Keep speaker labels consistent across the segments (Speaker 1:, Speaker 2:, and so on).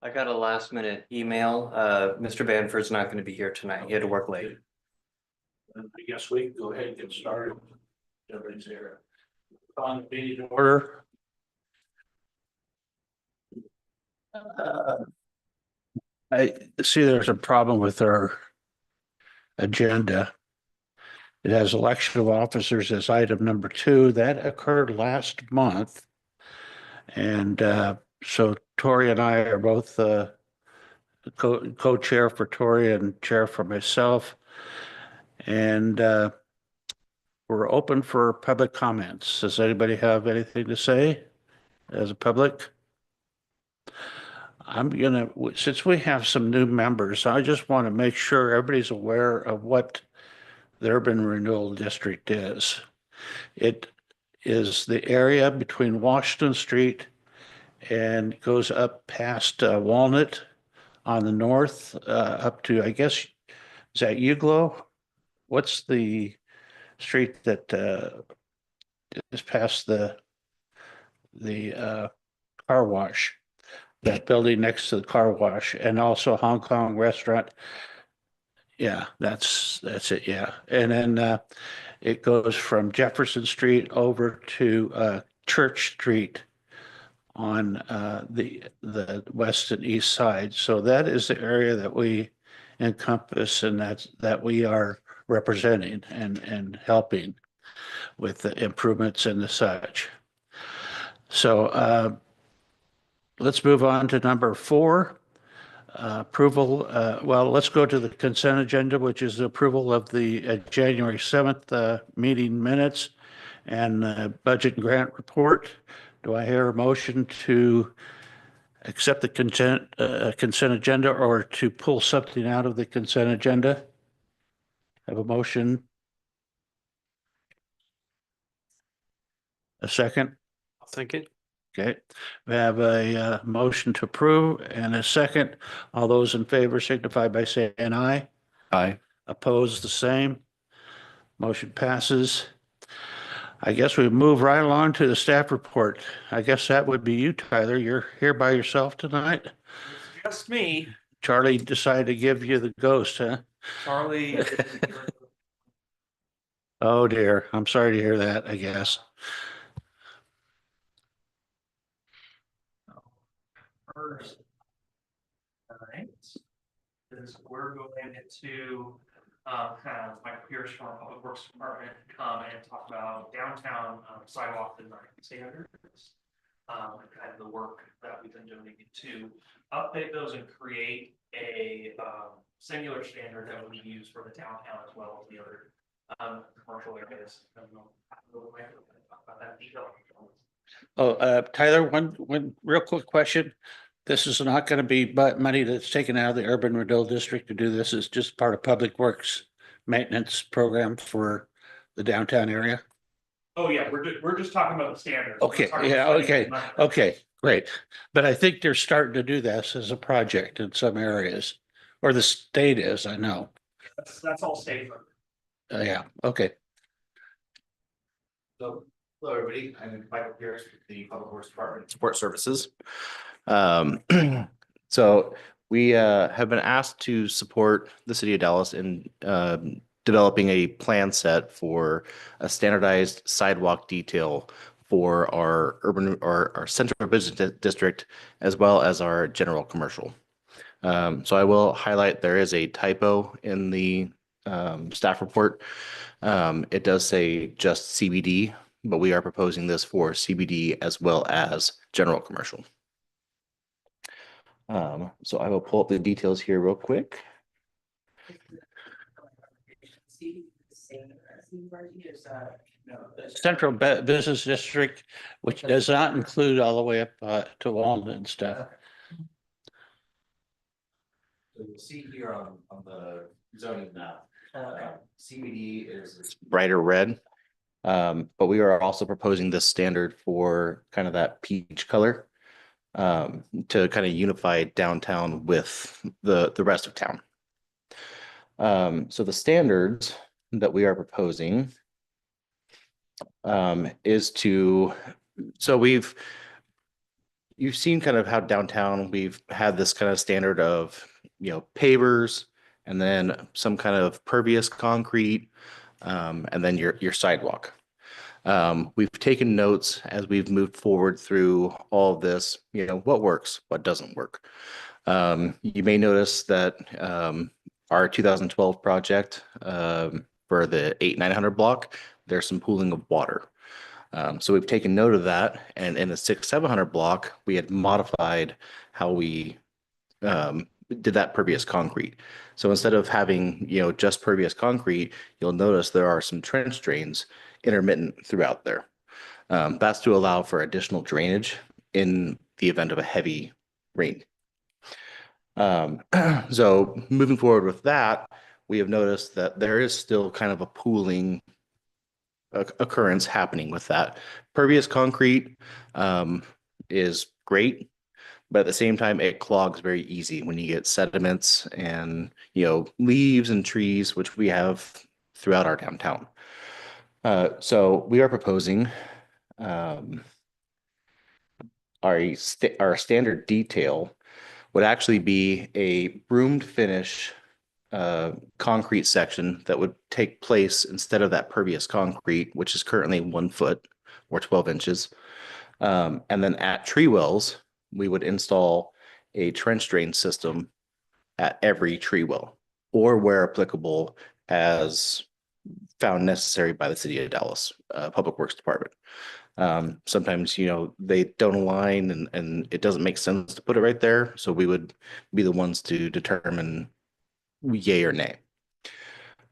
Speaker 1: I got a last minute email. Mr. Banford's not going to be here tonight. He had to work late.
Speaker 2: And I guess we can go ahead and get started. Everybody's here. On the meeting order. I see there's a problem with our agenda. It has election of officers as item number 2. That occurred last month. And so Tori and I are both co-chair for Tori and chair for myself. And we're open for public comments. Does anybody have anything to say as a public? Since we have some new members, I just want to make sure everybody's aware of what the Urban Renewal District is. It is the area between Washington Street and goes up past Walnut on the north, up to, I guess, is that Uglo? What's the street that is past the car wash? That building next to the car wash, and also Hong Kong restaurant. Yeah, that's it. Yeah. And then it goes from Jefferson Street over to Church Street on the west and east side. So that is the area that we encompass, and that we are representing and helping with the improvements and the such. So let's move on to number 4. Approval, well, let's go to the consent agenda, which is the approval of the January 7th meeting minutes and budget and grant report. Do I hear a motion to accept the consent agenda or to pull something out of the consent agenda? Have a motion? A second?
Speaker 1: I'll think it.
Speaker 2: Okay, we have a motion to approve and a second. All those in favor signify by saying aye.
Speaker 1: Aye.
Speaker 2: Opposed, the same. Motion passes. I guess we move right along to the staff report. I guess that would be you, Tyler. You're here by yourself tonight.
Speaker 3: Just me,
Speaker 2: Charlie decided to give you the ghost, huh?
Speaker 3: Charlie.
Speaker 2: Oh dear, I'm sorry to hear that, I guess.
Speaker 3: First. All right. Is we're going into have my peers from our Public Works Department come and talk about downtown sidewalk design standards. And kind of the work that we've been doing to update those and create a singular standard that would be used for the downtown as well as the other commercial areas. I don't know talk about that in detail.
Speaker 2: Oh, Tyler, one real quick question. This is not going to be money that's taken out of the urban renewal district to do this. It's just part of Public Works maintenance program for the downtown area.
Speaker 3: Oh, yeah, we're just talking about the standards.
Speaker 2: Okay, yeah, okay, great. But I think they're starting to do this as a project in some areas, or the state is, I know.
Speaker 3: That's all state funded.
Speaker 2: Yeah, okay.
Speaker 4: So, hello, everybody. I'm Michael Pierce with the Public Works Department Support Services. So we have been asked to support the city of Dallas in developing a plan set for a standardized sidewalk detail for our urban or our central business district, as well as our general commercial. So I will highlight there is a typo in the staff report. It does say just CBD, but we are proposing this for CBD as well as general commercial. So I will pull up the details here real quick.
Speaker 2: Central Business District, which does not include all the way up to Walnut and stuff.
Speaker 4: So you'll see here on the zoning map, CBD is brighter red. But we are also proposing this standard for kind of that peach color to kind of unify downtown with the rest of town. So the standards that we are proposing is to, so we've you've seen kind of how downtown we've had this kind of standard of, pavers and then some kind of pervious concrete, and then your sidewalk. We've taken notes as we've moved forward through all of this, what works, what doesn't work. You may notice that our 2012 project for the 900 block, there's some pooling of water. So we've taken note of that, and in the 700 block, we had modified how we did that pervious concrete. So instead of having, just pervious concrete, you'll notice there are some trench drains intermittent throughout there. That's to allow for additional drainage in the event of a heavy rain. So moving forward with that, we have noticed that there is still kind of a pooling occurrence happening with that. Pervious concrete is great, but at the same time, it clogs very easy when you get sediments and, leaves and trees, which we have throughout our downtown. So we are proposing our standard detail would actually be a broomed finish concrete section that would take place instead of that pervious concrete, which is currently 1 foot or 12 inches. And then at tree wells, we would install a trench drain system at every tree well, or where applicable as found necessary by the City of Dallas Public Works Department. Sometimes, they don't align and it doesn't make sense to put it right there. So we would be the ones to determine yay or nay.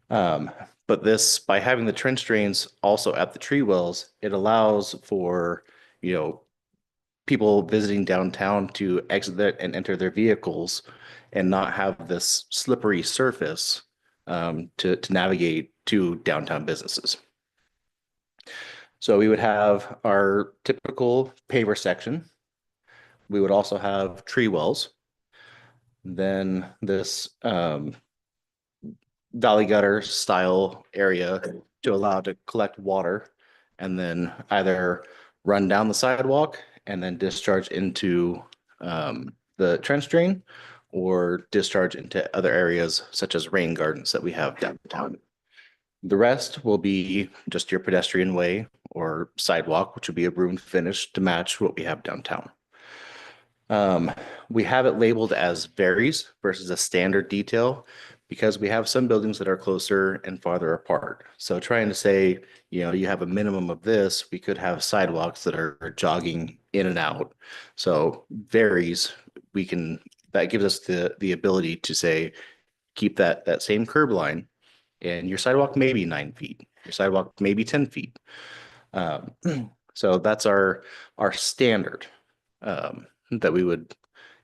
Speaker 4: But this, by having the trench drains also at the tree wells, it allows for, people visiting downtown to exit and enter their vehicles and not have this slippery surface to navigate to downtown businesses. So we would have our typical paver section. We would also have tree wells. Then this valley gutter style area to allow to collect water and then either run down the sidewalk and then discharge into the trench drain or discharge into other areas such as rain gardens that we have downtown. The rest will be just your pedestrian way or sidewalk, which would be a broom finish to match what we have downtown. We have it labeled as varies versus a standard detail because we have some buildings that are closer and farther apart. So trying to say, you have a minimum of this, we could have sidewalks that are jogging in and out. So varies, that gives us the ability to say, keep that same curb line and your sidewalk may be 9 feet, your sidewalk may be 10 feet. So that's our standard that we would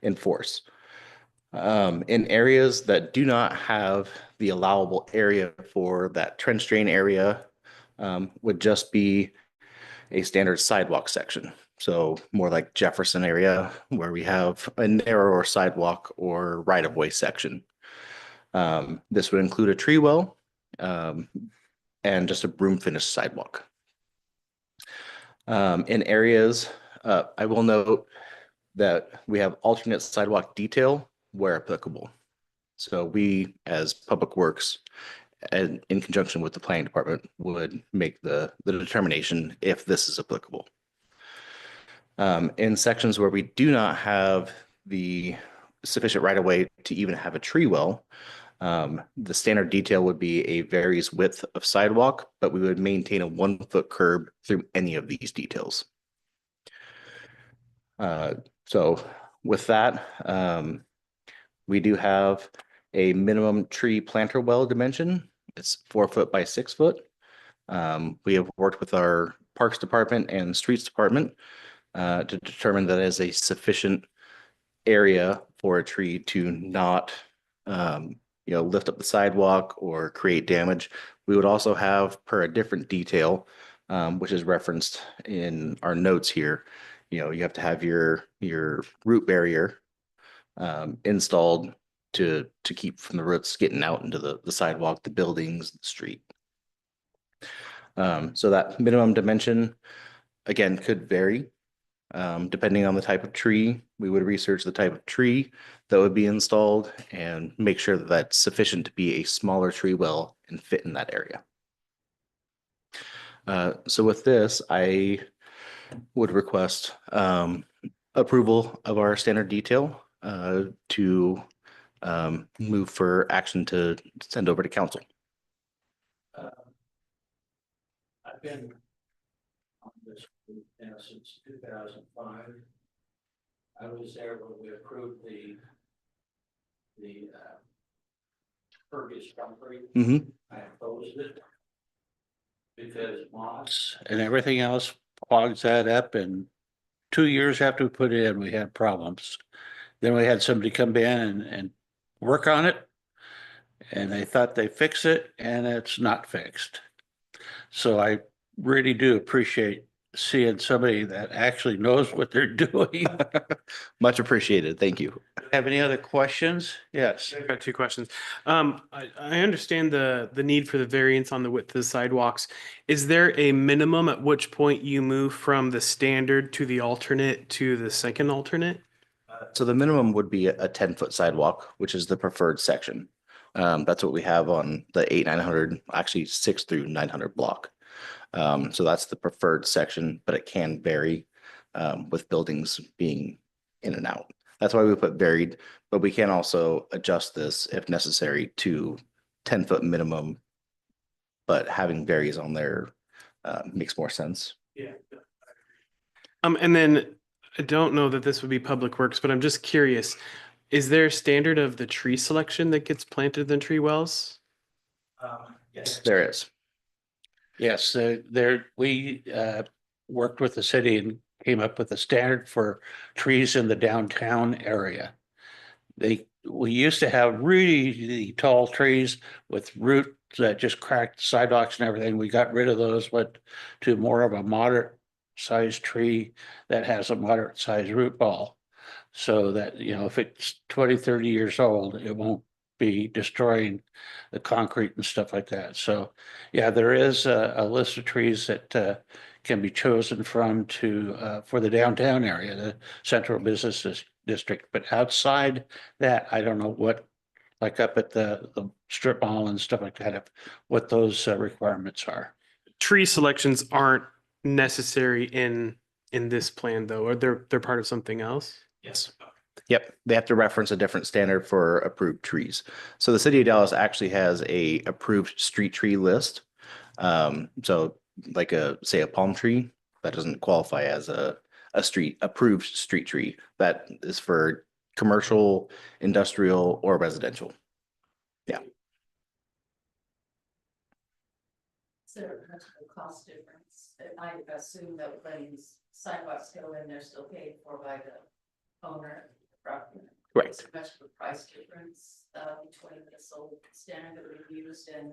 Speaker 4: enforce. In areas that do not have the allowable area for that trench drain area would just be a standard sidewalk section. So more like Jefferson area where we have a narrower sidewalk or right-of-way section. This would include a tree well and just a broom finish sidewalk. In areas, I will note that we have alternate sidewalk detail where applicable. So we, as Public Works, and in conjunction with the planning department, would make the determination if this is applicable. In sections where we do not have the sufficient right of way to even have a tree well, the standard detail would be a varies width of sidewalk, but we would maintain a 1 foot curb through any of these details. So with that, we do have a minimum tree planter well dimension. It's 4 foot by 6 foot. We have worked with our Parks Department and Streets Department to determine that is a sufficient area for a tree to not lift up the sidewalk or create damage. We would also have, per a different detail, which is referenced in our notes here, you have to have your root barrier installed to keep from the roots getting out into the sidewalk, the buildings, the street. So that minimum dimension, again, could vary. Depending on the type of tree, we would research the type of tree that would be installed and make sure that that's sufficient to be a smaller tree well and fit in that area. So with this, I would request approval of our standard detail to move for action to send over to council.
Speaker 2: I've been on this group now since 2005. I was there when we approved the pervious concrete.
Speaker 4: Mhm.
Speaker 2: I opposed it because moss and everything else clogs that up, and 2 years after we put it in, we had problems. Then we had somebody come in and work on it, and they thought they fixed it, and it's not fixed. So I really do appreciate seeing somebody that actually knows what they're doing.
Speaker 4: Much appreciated. Thank you.
Speaker 2: Have any other questions? Yes.
Speaker 5: I've got two questions. I understand the need for the variance on the width of the sidewalks. Is there a minimum at which point you move from the standard to the alternate to the second alternate?
Speaker 4: So the minimum would be a 10-foot sidewalk, which is the preferred section. That's what we have on the 8-900, actually 6 through 900 block. So that's the preferred section, but it can vary with buildings being in and out. That's why we put varied, but we can also adjust this if necessary to 10-foot minimum. But having varies on there makes more sense.
Speaker 2: Yeah.
Speaker 5: And then I don't know that this would be Public Works, but I'm just curious. Is there a standard of the tree selection that gets planted in the tree wells?
Speaker 2: Yes.
Speaker 4: There is.
Speaker 2: Yes, we worked with the city and came up with a standard for trees in the downtown area. We used to have really tall trees with roots that just cracked sidewalks and everything. We got rid of those, went to more of a moderate sized tree that has a moderate sized root ball. So that, if it's 20, 30 years old, it won't be destroying the concrete and stuff like that. So, yeah, there is a list of trees that can be chosen from for the downtown area, the central business district. But outside that, I don't know what, like up at the strip mall and stuff like that, what those requirements are.
Speaker 5: Tree selections aren't necessary in this plan though, or they're part of something else?
Speaker 2: Yes.
Speaker 4: Yep, they have to reference a different standard for approved trees. So the city of Dallas actually has a approved street tree list. So like say a palm tree, that doesn't qualify as a approved street tree. That is for commercial, industrial, or residential.
Speaker 6: Is there much of a cost difference? I assume that when sidewalks go in, they're still paid for by the owner of the property.
Speaker 4: Correct.
Speaker 6: Is there much of a price difference between this old standard that we've used and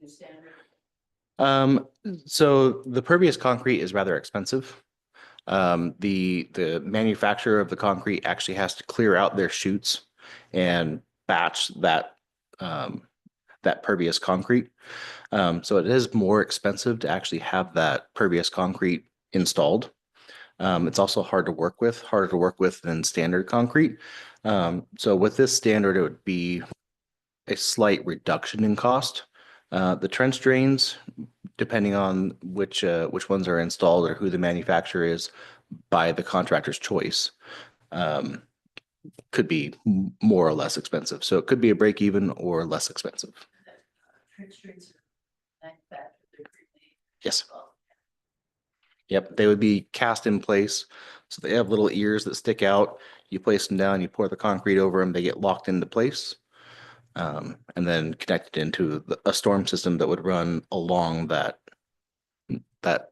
Speaker 6: new standard?
Speaker 4: So the pervious concrete is rather expensive. The manufacturer of the concrete actually has to clear out their chutes and batch that pervious concrete. So it is more expensive to actually have that pervious concrete installed. It's also harder to work with than standard concrete. So with this standard, it would be a slight reduction in cost. The trench drains, depending on which ones are installed or who the manufacturer is by the contractor's choice, could be more or less expensive. So it could be a break even or less expensive.
Speaker 6: Trench drains are manufactured, they're pre-made.
Speaker 4: Yes. Yep, they would be cast in place. So they have little ears that stick out. You place them down, you pour the concrete over them, they get locked into place. And then connected into a storm system that would run along that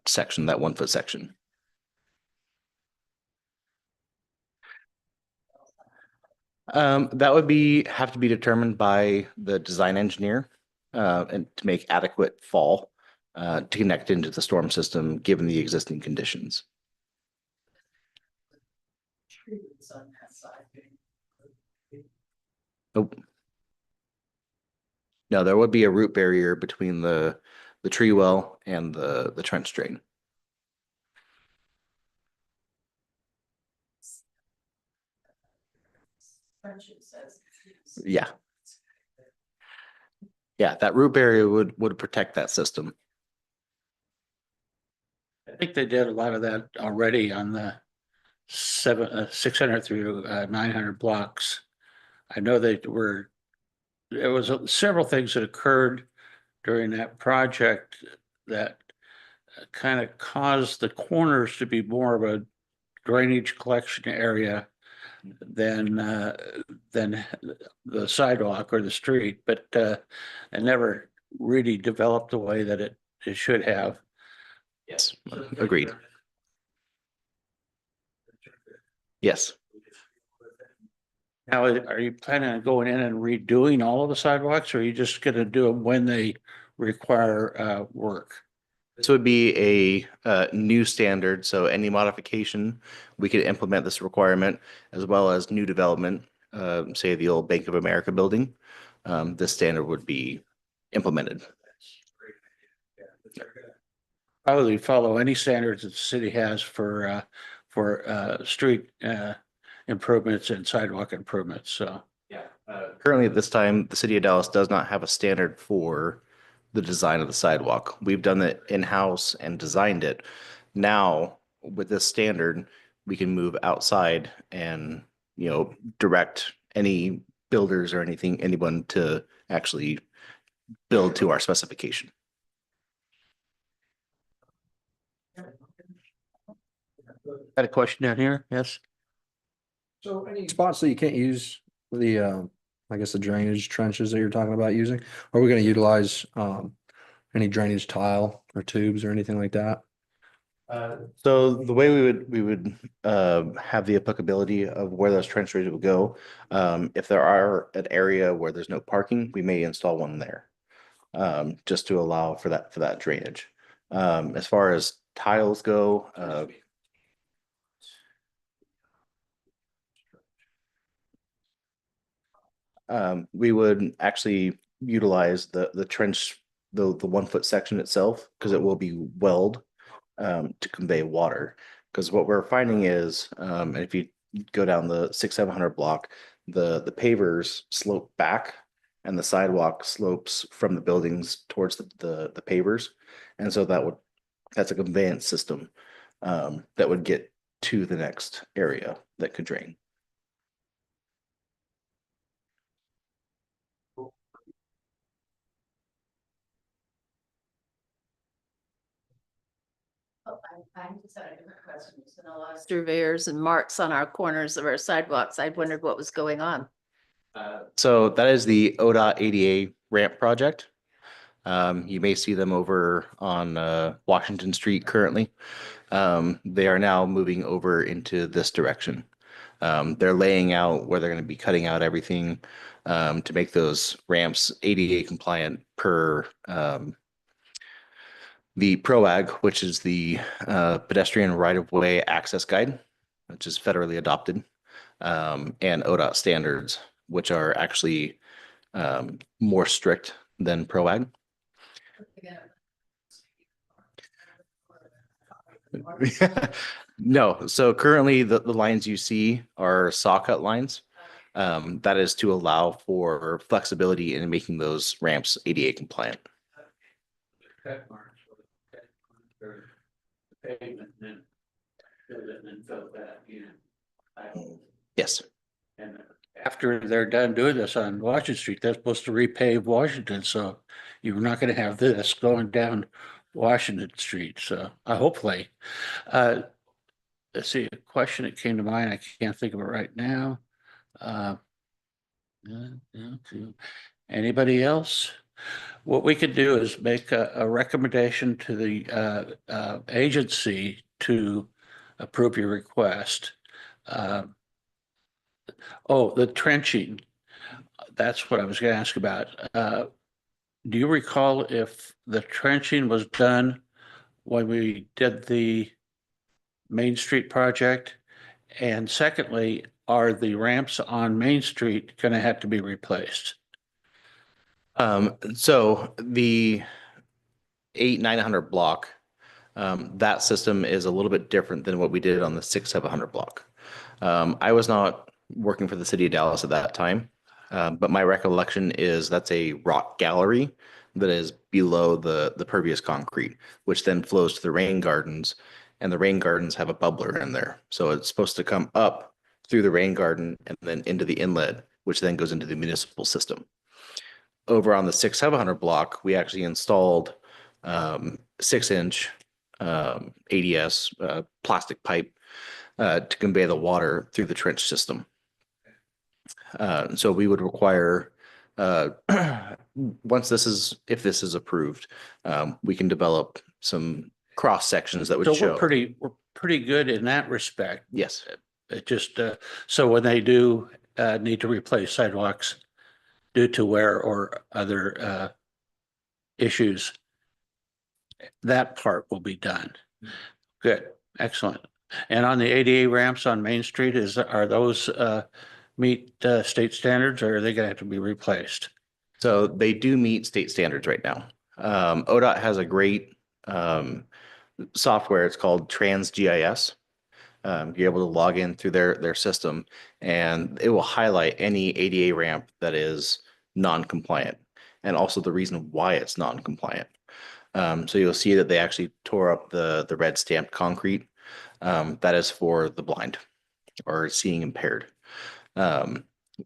Speaker 4: section, that 1 foot section. That would have to be determined by the design engineer and to make adequate fall to connect into the storm system, given the existing conditions.
Speaker 6: Trees on that side.
Speaker 4: Nope. No, there would be a root barrier between the tree well and the trench drain.
Speaker 6: trenches as.
Speaker 4: Yeah. Yeah, that root barrier would protect that system.
Speaker 2: I think they did a lot of that already on the 600 through 900 blocks. I know there was several things that occurred during that project that kind of caused the corners to be more of a drainage collection area than the sidewalk or the street, but it never really developed the way that it should have.
Speaker 4: Yes, agreed. Yes.
Speaker 2: Now, are you planning on going in and redoing all of the sidewalks, or are you just gonna do them when they require work?
Speaker 4: This would be a new standard, so any modification, we could implement this requirement as well as new development, say the old Bank of America building. This standard would be implemented.
Speaker 2: Probably follow any standards that the city has for street improvements and sidewalk improvements, so.
Speaker 4: Currently, at this time, the city of Dallas does not have a standard for the design of the sidewalk. We've done it in-house and designed it. Now, with this standard, we can move outside and, direct any builders or anyone to actually build to our specification.
Speaker 2: Got a question down here? Yes?
Speaker 7: So any spots that you can't use the, I guess the drainage trenches that you're talking about using, are we gonna utilize, any drainage tile or tubes or anything like that?
Speaker 4: So the way we would have the applicability of where those trench drains would go, if there are an area where there's no parking, we may install one there. Just to allow for that drainage. As far as tiles go, we would actually utilize the trench, the 1 foot section itself, because it will be welled to convey water. Because what we're finding is, if you go down the 600-700 block, the pavers slope back and the sidewalk slopes from the buildings towards the pavers. And so that's a conveyance system that would get to the next area that could drain.
Speaker 6: Oh, I just had a different question. So a lot of surveyors and marks on our corners of our sidewalks. I wondered what was going on.
Speaker 4: So that is the ODOT ADA ramp project. You may see them over on Washington Street currently. They are now moving over into this direction. They're laying out where they're going to be cutting out everything to make those ramps ADA compliant per the PROAG, which is the pedestrian right-of-way access guide, which is federally adopted, and ODOT standards, which are actually more strict than PROAG. No, so currently the lines you see are saw cut lines. That is to allow for flexibility in making those ramps ADA compliant. Yes.
Speaker 2: And after they're done doing this on Washington Street, they're supposed to repave Washington, so you're not gonna have this going down Washington Street, so hopefully. Let's see, a question that came to mind, I can't think of it right now. Anybody else? What we could do is make a recommendation to the agency to approve your request. Oh, the trenching. That's what I was gonna ask about. Do you recall if the trenching was done when we did the Main Street project? And secondly, are the ramps on Main Street gonna have to be replaced?
Speaker 4: So the 800-900 block, that system is a little bit different than what we did on the 600-700 block. I was not working for the city of Dallas at that time. But my recollection is that's a rock gallery that is below the pervious concrete, which then flows to the rain gardens. And the rain gardens have a bubbler in there. So it's supposed to come up through the rain garden and then into the inlet, which then goes into the municipal system. Over on the 6700 block, we actually installed 6-inch ADS plastic pipe to convey the water through the trench system. So we would require, once if this is approved, we can develop some cross sections that would
Speaker 2: So
Speaker 4: show.
Speaker 2: we're pretty good in that respect.
Speaker 4: Yes,
Speaker 2: It just, so when they do need to replace sidewalks due to wear or other issues, that part will be done. Good, excellent. And on the ADA ramps on Main Street, are those meet state standards, or are they gonna have to be replaced?
Speaker 4: so they do meet state standards right now. ODOT has a great software. It's called TransGIS. You're able to log in through their system, and it will highlight any ADA ramp that is non-compliant, and also the reason why it's non-compliant. So you'll see that they actually tore up the red stamped concrete. That is for the blind or seeing impaired.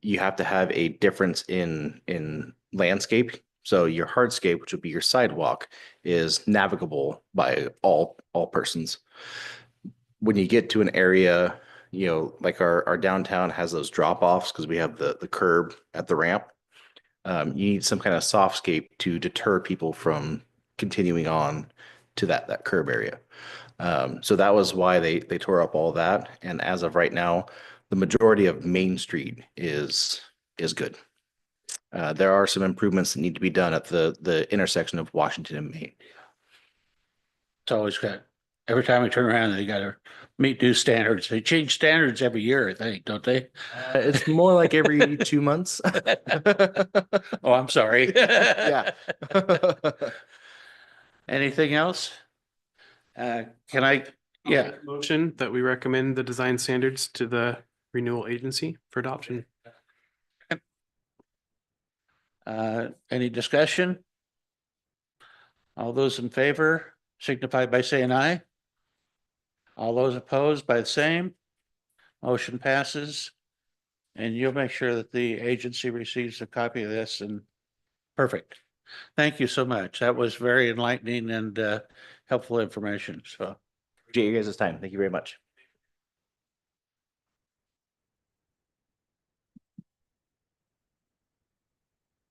Speaker 4: You have to have a difference in landscape. So your hardscape, which would be your sidewalk, is navigable by all persons. When you get to an area, like our downtown has those drop offs because we have the curb at the ramp. You need some kind of softscape to deter people from continuing on to that curb area. So that was why they tore up all that. And as of right now, the majority of Main Street is good. There are some improvements that need to be done at the intersection of Washington and Main.
Speaker 2: It's always got, every time we turn around, they gotta meet new standards. They change standards every year, I think, don't they?
Speaker 4: It's more like every 2 months.
Speaker 2: Oh, I'm sorry.
Speaker 4: Yeah.
Speaker 2: Anything else? Can I, yeah,
Speaker 5: Motion that we recommend the design standards to the renewal agency for adoption.
Speaker 2: any discussion? All those in favor signify by saying aye. All those opposed by the same. Motion passes. And you'll make sure that the agency receives a copy of this, and perfect. Thank you so much. That was very enlightening and helpful information. So
Speaker 4: Appreciate you guys' time. Thank you very much.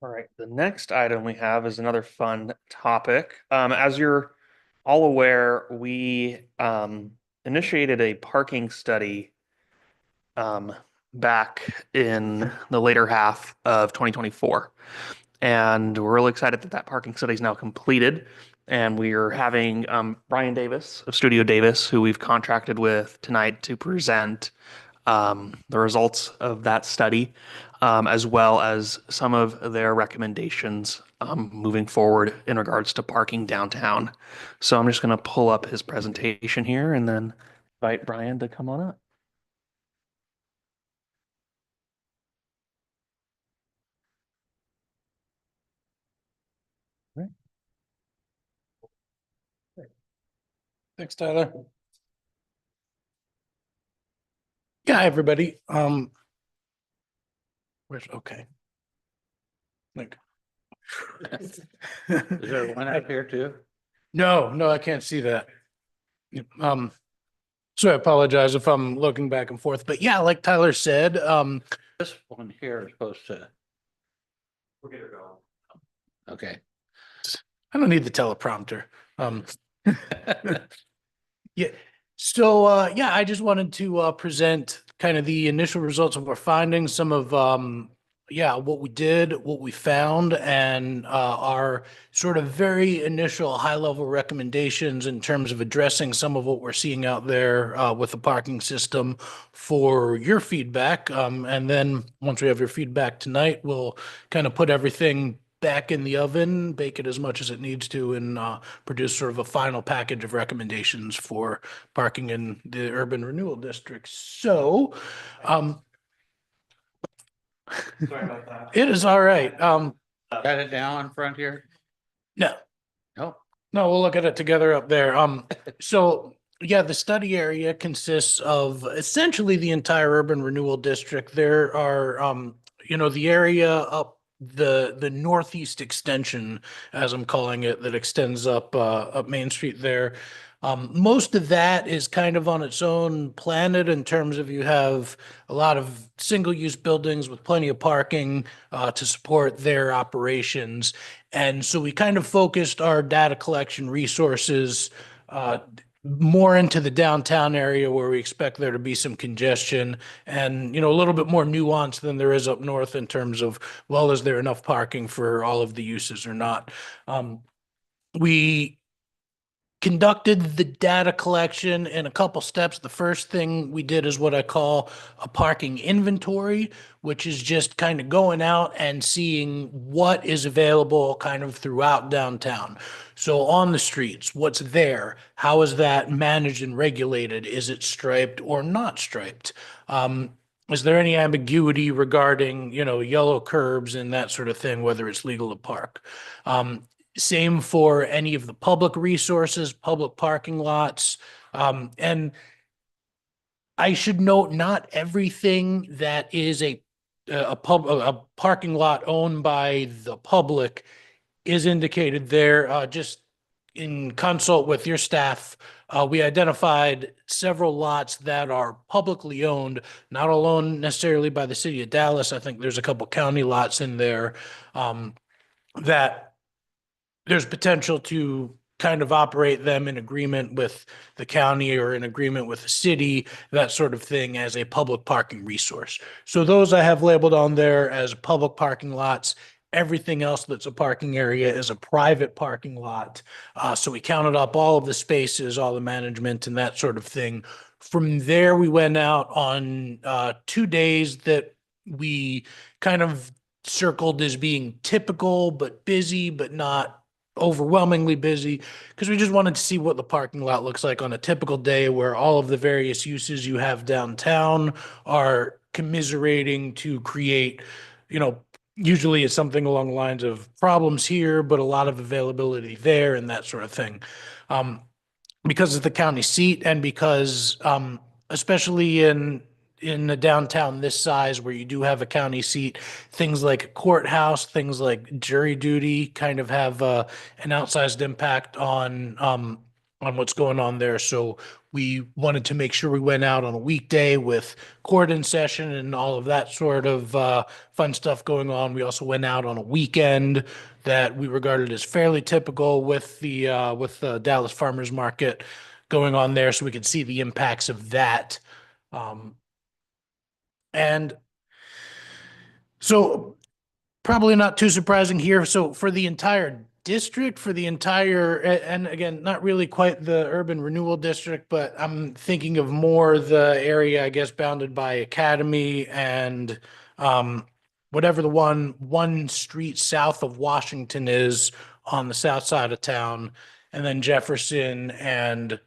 Speaker 3: All right, the next item we have is another fun topic. As you're all aware, we initiated a parking study back in the later half of 2024. And we're really excited that parking study is now completed. And we are having Brian Davis of Studio Davis, who we've contracted with tonight to present the results of that study, as well as some of their recommendations moving forward in regards to parking downtown. So I'm just going to pull up his presentation here and then invite Brian to come on up.
Speaker 8: Thanks, Tyler. Yeah, everybody. Okay. Like.
Speaker 2: is there one up here too?
Speaker 8: No, I can't see that. So I apologize if I'm looking back and forth, but yeah, like Tyler said,
Speaker 2: This one here is supposed to,
Speaker 3: We'll get her going.
Speaker 2: okay.
Speaker 8: I don't need the teleprompter. Yeah. So, yeah, I just wanted to present kind of the initial results of our findings, some of what we did, what we found, and our sort of very initial high-level recommendations in terms of addressing some of what we're seeing out there with the parking system for your feedback. And then once we have your feedback tonight, we'll kind of put everything back in the oven, bake it as much as it needs to, and produce sort of a final package of recommendations for parking in the urban renewal districts. So,
Speaker 3: Sorry about that.
Speaker 8: It is all right.
Speaker 2: Got it down in front here?
Speaker 8: No,
Speaker 2: No.
Speaker 8: no, we'll look at it together up there. So yeah, the study area consists of essentially the entire urban renewal district. There are, the area up the northeast extension, as I'm calling it, that extends up Main Street there. Most of that is kind of on its own planet in terms of you have a lot of single-use buildings with plenty of parking to support their operations. And so we kind of focused our data collection resources more into the downtown area where we expect there to be some congestion and, a little bit more nuance than there is up north in terms of, well, is there enough parking for all of the uses or not? We conducted the data collection in a couple steps. The first thing we did is what I call a parking inventory, which is just kind of going out and seeing what is available kind of throughout downtown. So on the streets, what's there? How is that managed and regulated? Is it striped or not striped? Is there any ambiguity regarding, yellow curbs and that sort of thing, whether it's legal to park? Same for any of the public resources, public parking lots. And I should note, not everything that is a parking lot owned by the public is indicated there. Just in consult with your staff, we identified several lots that are publicly owned, not all owned necessarily by the city of Dallas. I think there's a couple county lots in there that there's potential to kind of operate them in agreement with the county or in agreement with the city, that sort of thing, as a public parking resource. So those I have labeled on there as public parking lots. Everything else that's a parking area is a private parking lot. So we counted up all of the spaces, all the management and that sort of thing. From there, we went out on 2 days that we kind of circled as being typical but busy, but not overwhelmingly busy, because we just wanted to see what the parking lot looks like on a typical day where all of the various uses you have downtown are commiserating to create, usually it's something along the lines of problems here, but a lot of availability there and that sort of thing. Because it's the county seat and because, especially in a downtown this size where you do have a county seat, things like a courthouse, things like jury duty kind of have an outsized impact on what's going on there. So we wanted to make sure we went out on a weekday with court in session and all of that sort of fun stuff going on. We also went out on a weekend that we regarded as fairly typical with the Dallas Farmers Market going on there, so we could see the impacts of that. And so probably not too surprising here. So for the entire district, and again, not really quite the urban renewal district, but I'm thinking of more the area, I guess, bounded by Academy and whatever the one street south of Washington is on the south side of town, and then Jefferson and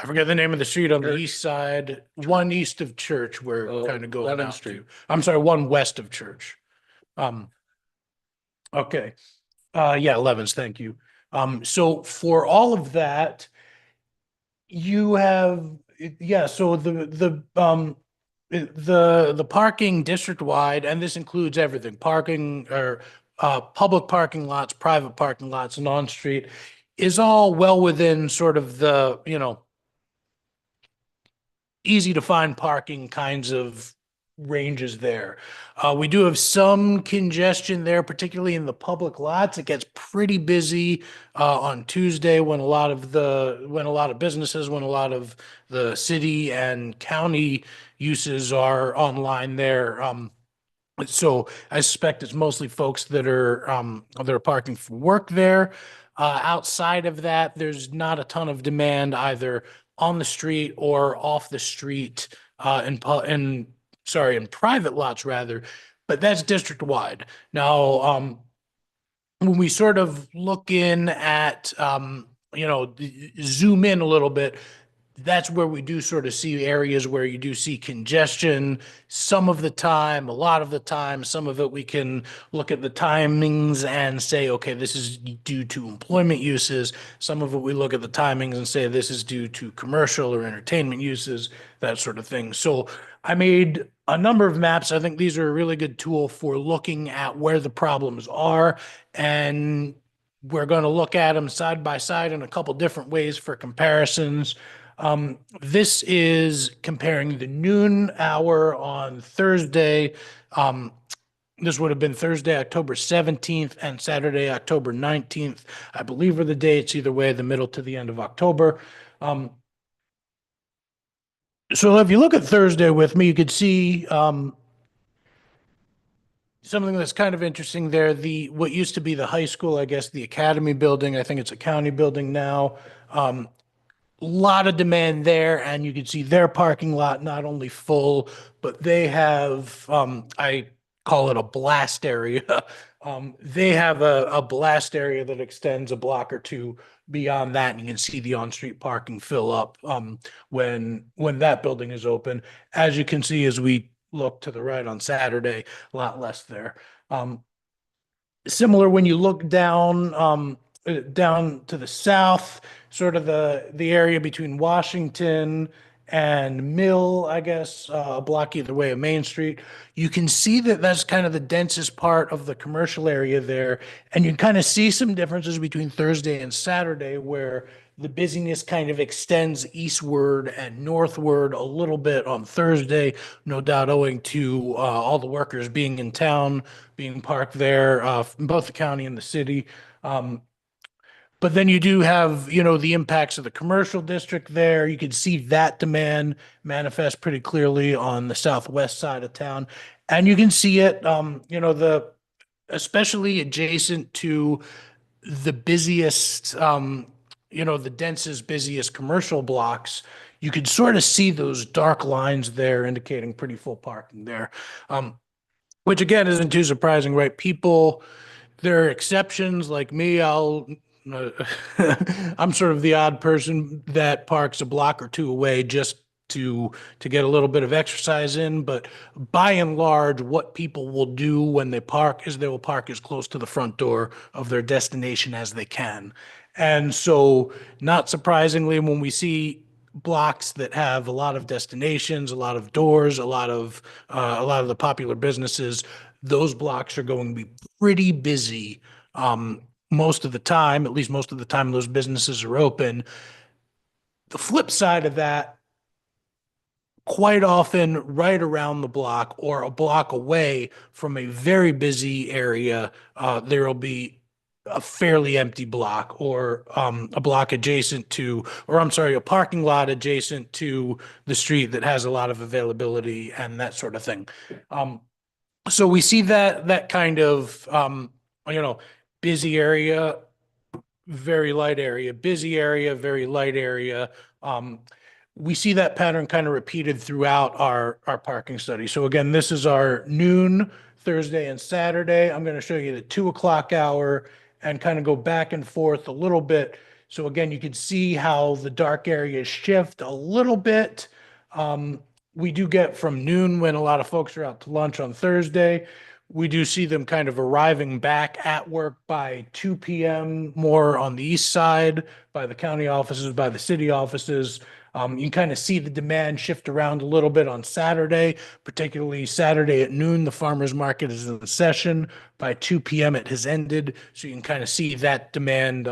Speaker 8: I forget the name of the street on the
Speaker 2: Church.
Speaker 8: east side, one east of Church, we're kind of going
Speaker 2: 11th
Speaker 8: out
Speaker 2: Street.
Speaker 8: to. I'm sorry, one west of Church. Okay. Yeah, 11s, thank you. So for all of that, you have, so the parking district wide, and this includes everything, parking or public parking lots, private parking lots, and on street is all well within sort of the, easy to find parking kinds of ranges there. We do have some congestion there, particularly in the public lots. It gets pretty busy on Tuesday when a lot of businesses, when a lot of the city and county uses are online there. So I suspect it's mostly folks that are parking for work there. Outside of that, there's not a ton of demand either on the street or off the street in private lots rather, but that's district wide. Now, when we sort of look in at zoom in a little bit, that's where we do sort of see areas where you do see congestion some of the time, a lot of the time. Some of it we can look at the timings and say, okay, this is due to employment uses. Some of it we look at the timings and say this is due to commercial or entertainment uses, that sort of thing. So I made a number of maps. I think these are a really good tool for looking at where the problems are, and we're going to look at them side by side in a couple different ways for comparisons. This is comparing the noon hour on Thursday. This would have been Thursday, October 17th and Saturday, October 19th, I believe are the dates, either way, the middle to the end of October. So if you look at Thursday with me, you could see something that's kind of interesting there. What used to be the high school, I guess, the academy building, I think it's a county building now. Lot of demand there, and you can see their parking lot not only full, but they have, I call it a blast area. They have a blast area that extends a block or two beyond that, and you can see the on-street parking fill up, when that building is open. As you can see, as we look to the right on Saturday, a lot less there. Similar when you look down to the south, sort of the area between Washington and Mill, I guess, a block either way of Main Street. You can see that that's kind of the densest part of the commercial area there. And you kind of see some differences between Thursday and Saturday where the busyness kind of extends eastward and northward a little bit on Thursday, no doubt owing to all the workers being in town, being parked there, in both the county and the city. But then you do have, the impacts of the commercial district there. You can see that demand manifest pretty clearly on the southwest side of town. And you can see it, especially adjacent to the busiest, the densest, busiest commercial blocks. You can sort of see those dark lines there indicating pretty full parking there. Which again isn't too surprising, right? There are exceptions like me. I'm sort of the odd person that parks a block or two away just to get a little bit of exercise in. But by and large, what people will do when they park is they will park as close to the front door of their destination as they can. And so, not surprisingly, when we see blocks that have a lot of destinations, a lot of doors, a lot of the popular businesses, those blocks are going to be pretty busy most of the time. At least most of the time those businesses are open. The flip side of that, quite often right around the block or a block away from a very busy area, there will be a fairly empty block or a block adjacent to, or I'm sorry, a parking lot adjacent to the street that has a lot of availability and that sort of thing. So we see that kind of, busy area, very light area, busy area, very light area. We see that pattern kind of repeated throughout our parking study. So again, this is our noon, Thursday and Saturday. I'm going to show you the 2 o'clock hour and kind of go back and forth a little bit. So again, you can see how the dark areas shift a little bit. We do get from noon when a lot of folks are out to lunch on Thursday. We do see them kind of arriving back at work by 2 p.m. more on the east side, by the county offices, by the city offices. You can kind of see the demand shift around a little bit on Saturday, particularly Saturday at noon. The farmers market is in session. By 2 p.m. it has ended. So you can kind of see that demand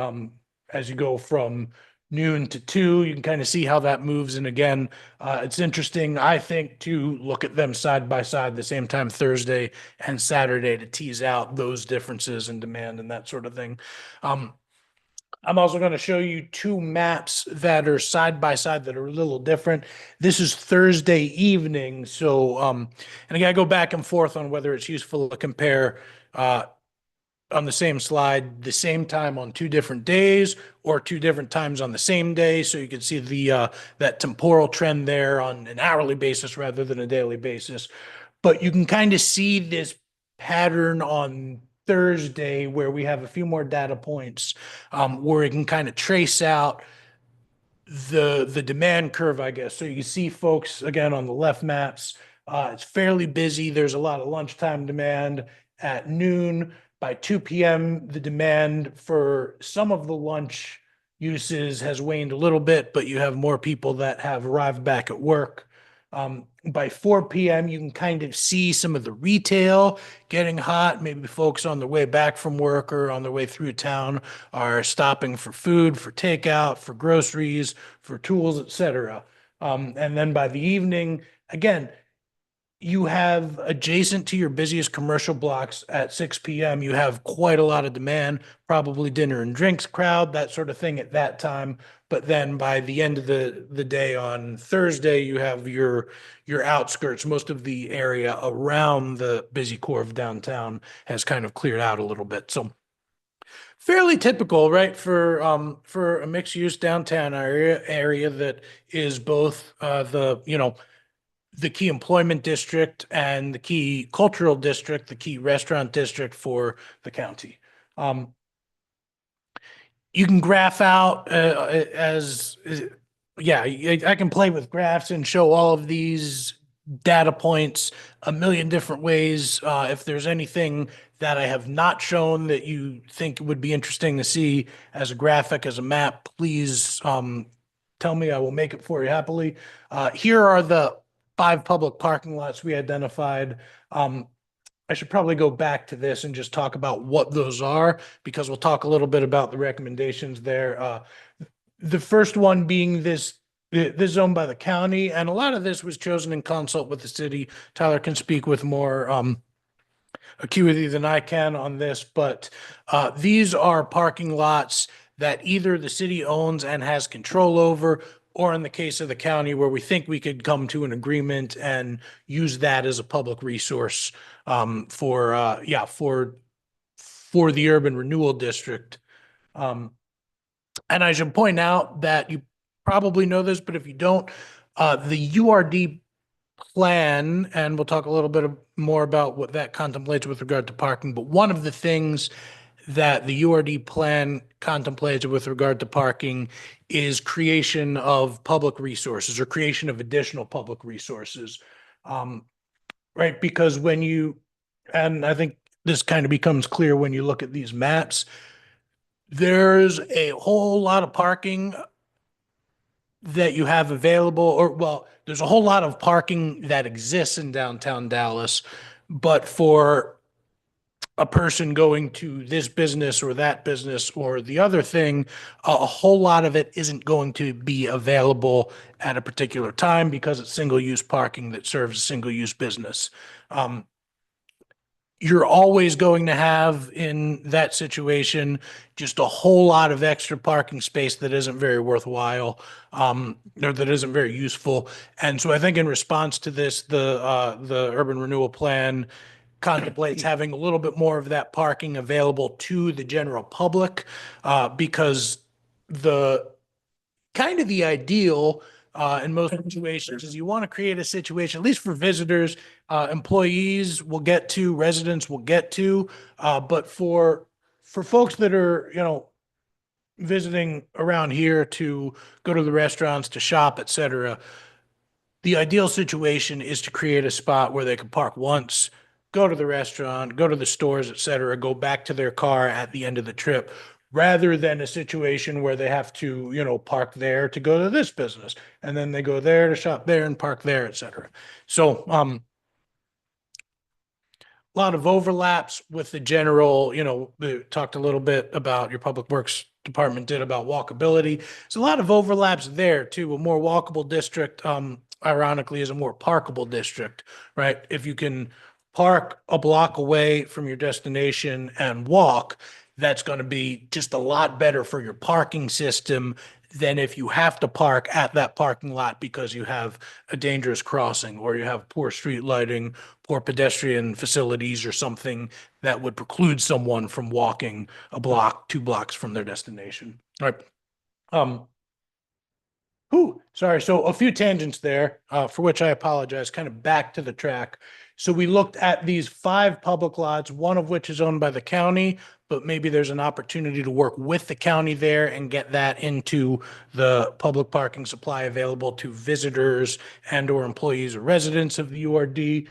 Speaker 8: as you go from noon to 2. You can kind of see how that moves. And again, it's interesting, I think, to look at them side by side the same time Thursday and Saturday to tease out those differences in demand and that sort of thing. I'm also going to show you 2 maps that are side by side that are a little different. This is Thursday evening. So, and again, I go back and forth on whether it's useful to compare on the same slide, the same time on 2 different days or 2 different times on the same day. So you can see that temporal trend there on an hourly basis rather than a daily basis. But you can kind of see this pattern on Thursday where we have a few more data points where it can kind of trace out the demand curve, I guess. So you see folks again on the left maps. It's fairly busy. There's a lot of lunchtime demand at noon. By 2 p.m., the demand for some of the lunch uses has waned a little bit, but you have more people that have arrived back at work. By 4 p.m., you can kind of see some of the retail getting hot. Maybe folks on their way back from work or on their way through town are stopping for food, for takeout, for groceries, for tools, etc. And then by the evening, again, you have adjacent to your busiest commercial blocks at 6 p.m., you have quite a lot of demand, probably dinner and drinks crowd, that sort of thing at that time. But then by the end of the day on Thursday, you have your outskirts, most of the area around the busy core of downtown has kind of cleared out a little bit. So fairly typical, right, for a mixed use downtown area that is both the key employment district and the key cultural district, the key restaurant district for the county. You can graph out yeah, I can play with graphs and show all of these data points a million different ways. If there's anything that I have not shown that you think would be interesting to see as a graphic, as a map, please tell me. I will make it for you happily. Here are the 5 public parking lots we identified. I should probably go back to this and just talk about what those are, because we'll talk a little bit about the recommendations there. The first one being this zone by the county, and a lot of this was chosen in consult with the city. Tyler can speak with more acuity than I can on this, but these are parking lots that either the city owns and has control over, or in the case of the county, where we think we could come to an agreement and use that as a public resource for the urban renewal district. And I should point out that you probably know this, but if you don't, the URD plan, and we'll talk a little bit more about what that contemplates with regard to parking, but one of the things that the URD plan contemplates with regard to parking is creation of public resources or creation of additional public resources. Right, because and I think this kind of becomes clear when you look at these maps, there's a whole lot of parking that you have available, or well, there's a whole lot of parking that exists in downtown Dallas, but for a person going to this business or that business or the other thing, a whole lot of it isn't going to be available at a particular time because it's single-use parking that serves a single-use business. You're always going to have in that situation just a whole lot of extra parking space that isn't very worthwhile, or that isn't very useful. And so I think in response to this, the urban renewal plan contemplates having a little bit more of that parking available to the general public, because the kind of the ideal in most situations is you want to create a situation, at least for visitors, employees will get to, residents will get to, but for folks that are, visiting around here to go to the restaurants, to shop, et cetera, the ideal situation is to create a spot where they can park once, go to the restaurant, go to the stores, et cetera, go back to their car at the end of the trip, rather than a situation where they have to, park there to go to this business, and then they go there to shop there and park there, et cetera. So, a lot of overlaps with the general, we talked a little bit about your public works department did about walkability. There's a lot of overlaps there too. A more walkable district, ironically, is a more parkable district, right? If you can park a block away from your destination and walk, that's going to be just a lot better for your parking system than if you have to park at that parking lot because you have a dangerous crossing or you have poor street lighting, poor pedestrian facilities, or something that would preclude someone from walking a block, 2 blocks from their destination. All right. Sorry. So a few tangents there, for which I apologize. Kind of back to the track. So we looked at these 5 public lots, one of which is owned by the county, but maybe there's an opportunity to work with the county there and get that into the public parking supply available to visitors and or employees or residents of the URD.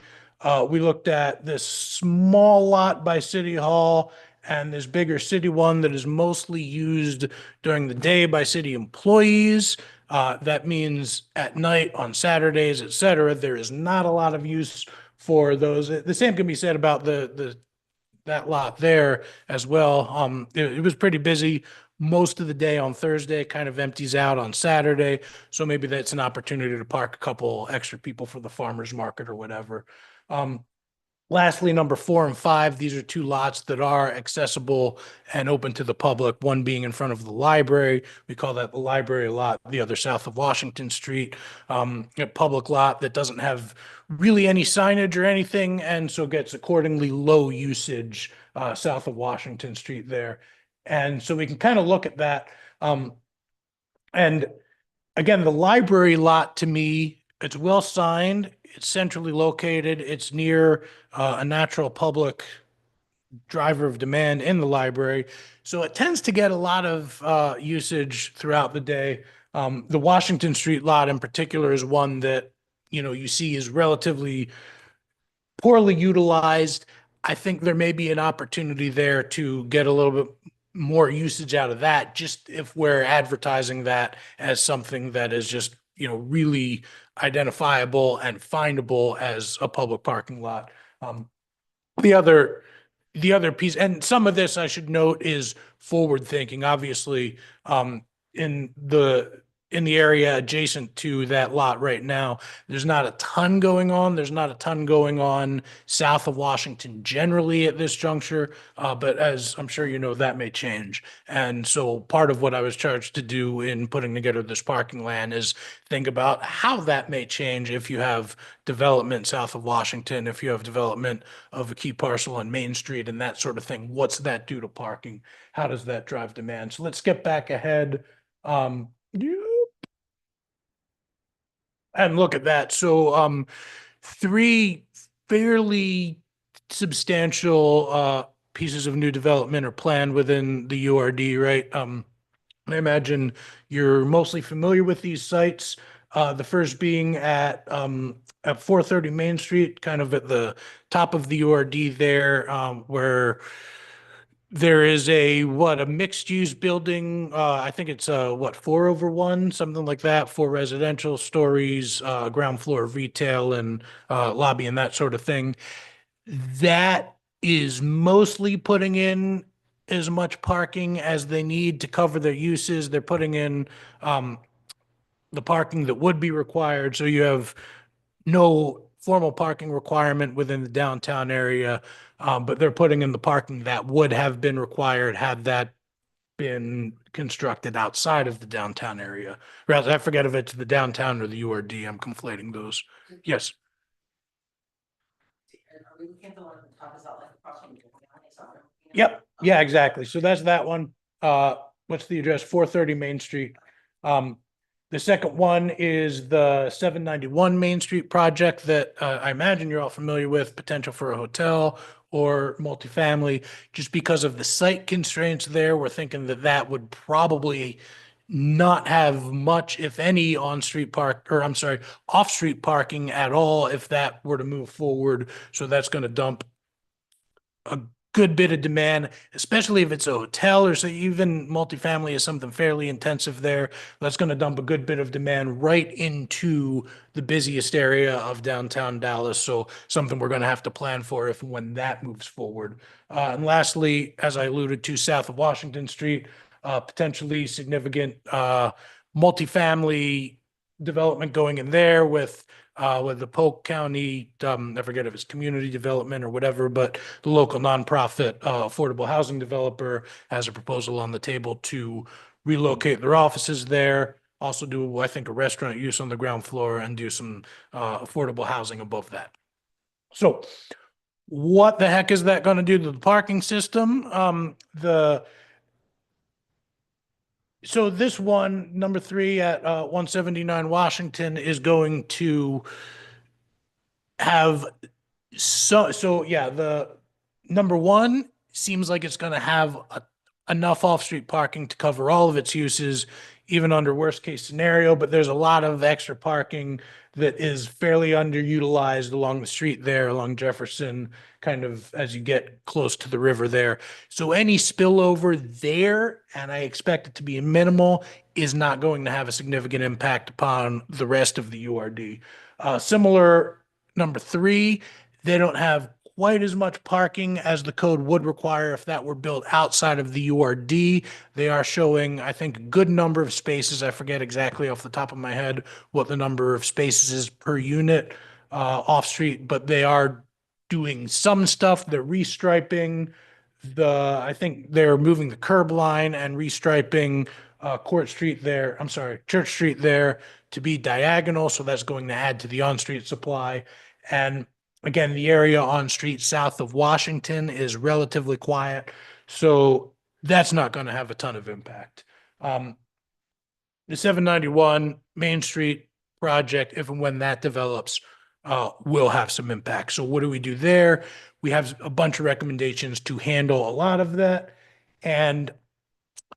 Speaker 8: We looked at this small lot by City Hall and this bigger city one that is mostly used during the day by city employees. That means at night, on Saturdays, et cetera, there is not a lot of use for those. The same can be said about that lot there as well. It was pretty busy most of the day on Thursday, kind of empties out on Saturday. So maybe that's an opportunity to park a couple extra people for the farmer's market or whatever. Lastly, number 4 and 5, these are 2 lots that are accessible and open to the public, one being in front of the library. We call that the library lot, the other south of Washington Street. A public lot that doesn't have really any signage or anything, and so gets accordingly low usage south of Washington Street there. And so we can kind of look at that. And again, the library lot to me, it's well signed, it's centrally located, it's near a natural public driver of demand in the library. So it tends to get a lot of usage throughout the day. The Washington Street lot in particular is one that, you see is relatively poorly utilized. I think there may be an opportunity there to get a little bit more usage out of that, just if we're advertising that as something that is just, really identifiable and findable as a public parking lot. The other piece, and some of this I should note is forward thinking, obviously, in the area adjacent to that lot right now, there's not a ton going on. There's not a ton going on south of Washington generally at this juncture. But as I'm sure you know, that may change. And so part of what I was charged to do in putting together this parking plan is think about how that may change if you have development south of Washington, if you have development of a key parcel on Main Street and that sort of thing. What's that do to parking? How does that drive demand? So let's get back ahead. And look at that. So 3 fairly substantial pieces of new development are planned within the URD, right? I imagine you're mostly familiar with these sites. The first being at 430 Main Street, kind of at the top of the URD there, where there is a mixed use building. I think it's 4/1, something like that, 4 residential stories, ground floor retail and lobby and that sort of thing. That is mostly putting in as much parking as they need to cover their uses. They're putting in the parking that would be required. So you have no formal parking requirement within the downtown area, but they're putting in the parking that would have been required had that been constructed outside of the downtown area. Rather, I forget if it's the downtown or the URD. I'm conflating those. Yes. Yep. Yeah, exactly. So that's that one. What's the address? 430 Main Street. The second one is the 791 Main Street project that I imagine you're all familiar with, potential for a hotel or multifamily. Just because of the site constraints there, we're thinking that that would probably not have much, if any, off-street parking at all if that were to move forward. So that's going to dump a good bit of demand, especially if it's a hotel or so even multifamily is something fairly intensive there. That's going to dump a good bit of demand right into the busiest area of downtown Dallas. So something we're going to have to plan for if and when that moves forward. And lastly, as I alluded to, south of Washington Street, potentially significant multifamily development going in there with the Polk County, I forget if it's community development or whatever, but the local nonprofit affordable housing developer has a proposal on the table to relocate their offices there. Also do, I think, a restaurant use on the ground floor and do some affordable housing above that. So what the heck is that going to do to the parking system? So this one, number 3 at 179 Washington, is going to have So yeah, the number one seems like it's gonna have enough off-street parking to cover all of its uses, even under worst case scenario, but there's a lot of extra parking that is fairly underutilized along the street there, along Jefferson, kind of as you get close to the river there. So any spillover there, and I expect it to be minimal, is not going to have a significant impact upon the rest of the URD. Similar number three, they don't have quite as much parking as the code would require if that were built outside of the URD. They are showing, I think, a good number of spaces. I forget exactly off the top of my head what the number of spaces is per unit off street, but they are doing some stuff. They're restriping I think they're moving the curb line and restriping Court Street there. I'm sorry, Church Street there to be diagonal. So that's going to add to the on-street supply. And again, the area on street south of Washington is relatively quiet, so that's not going to have a ton of impact. The 791 Main Street project, if and when that develops, will have some impact. So what do we do there? We have a bunch of recommendations to handle a lot of that. And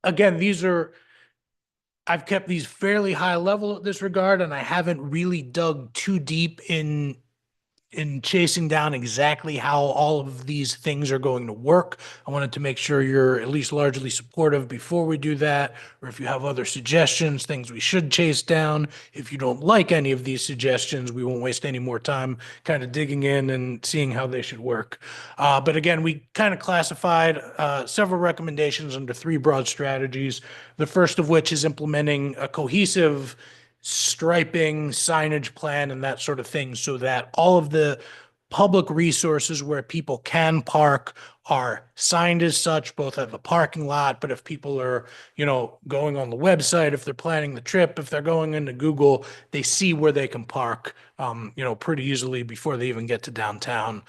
Speaker 8: again, I've kept these fairly high level at this regard, and I haven't really dug too deep in chasing down exactly how all of these things are going to work. I wanted to make sure you're at least largely supportive before we do that, or if you have other suggestions, things we should chase down. If you don't like any of these suggestions, we won't waste any more time kind of digging in and seeing how they should work. But again, we kind of classified several recommendations under three broad strategies. The first of which is implementing a cohesive striping, signage plan, and that sort of thing, so that all of the public resources where people can park are signed as such, both at the parking lot, but if people are, going on the website, if they're planning the trip, if they're going into Google, they see where they can park, pretty easily before they even get to downtown.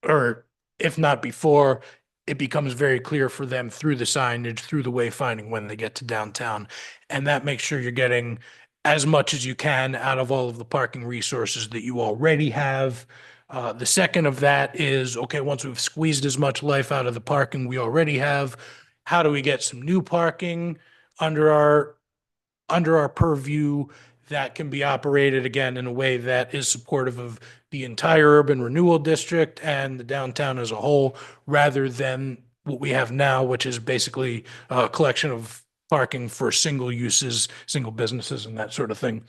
Speaker 8: Or if not before, it becomes very clear for them through the signage, through the wayfinding when they get to downtown. And that makes sure you're getting as much as you can out of all of the parking resources that you already have. The second of that is, okay, once we've squeezed as much life out of the parking we already have, how do we get some new parking under our purview that can be operated again in a way that is supportive of the entire urban renewal district and the downtown as a whole, rather than what we have now, which is basically a collection of parking for single uses, single businesses, and that sort of thing.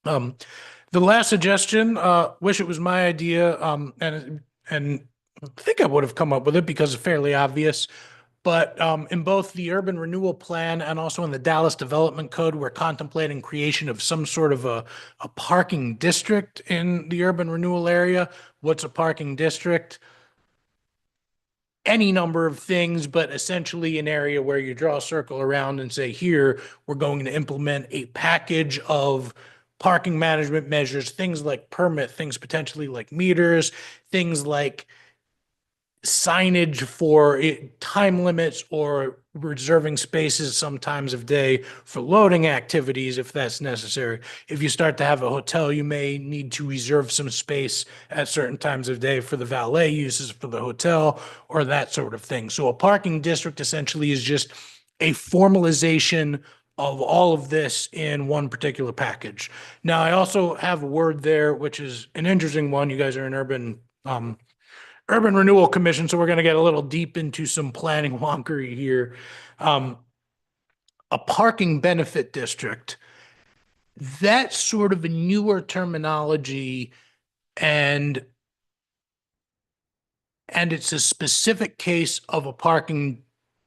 Speaker 8: The last suggestion, wish it was my idea, and I think I would have come up with it because it's fairly obvious. But in both the urban renewal plan and also in the Dallas Development Code, we're contemplating creation of some sort of a parking district in the urban renewal area. What's a parking district? Any number of things, but essentially an area where you draw a circle around and say, here, we're going to implement a package of parking management measures, things like permit, things potentially like meters, things like signage for time limits or reserving spaces some times of day for loading activities if that's necessary. If you start to have a hotel, you may need to reserve some space at certain times of day for the valet uses for the hotel or that sort of thing. So a parking district essentially is just a formalization of all of this in one particular package. Now, I also have a word there, which is an interesting one. You guys are an Urban Renewal Commission, so we're going to get a little deep into some planning wonkery here. A parking benefit district, that's sort of a newer terminology, and it's a specific case of a parking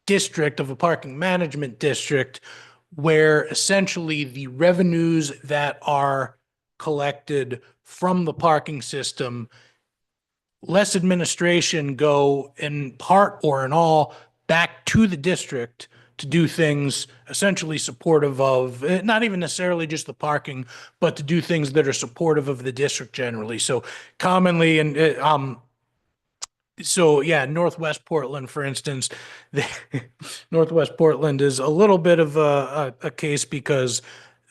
Speaker 8: district, of a parking management district, where essentially the revenues that are collected from the parking system, less administration, go in part or in all back to the district to do things essentially supportive of, not even necessarily just the parking, but to do things that are supportive of the district generally. So commonly, Northwest Portland, for instance, Northwest Portland is a little bit of a case because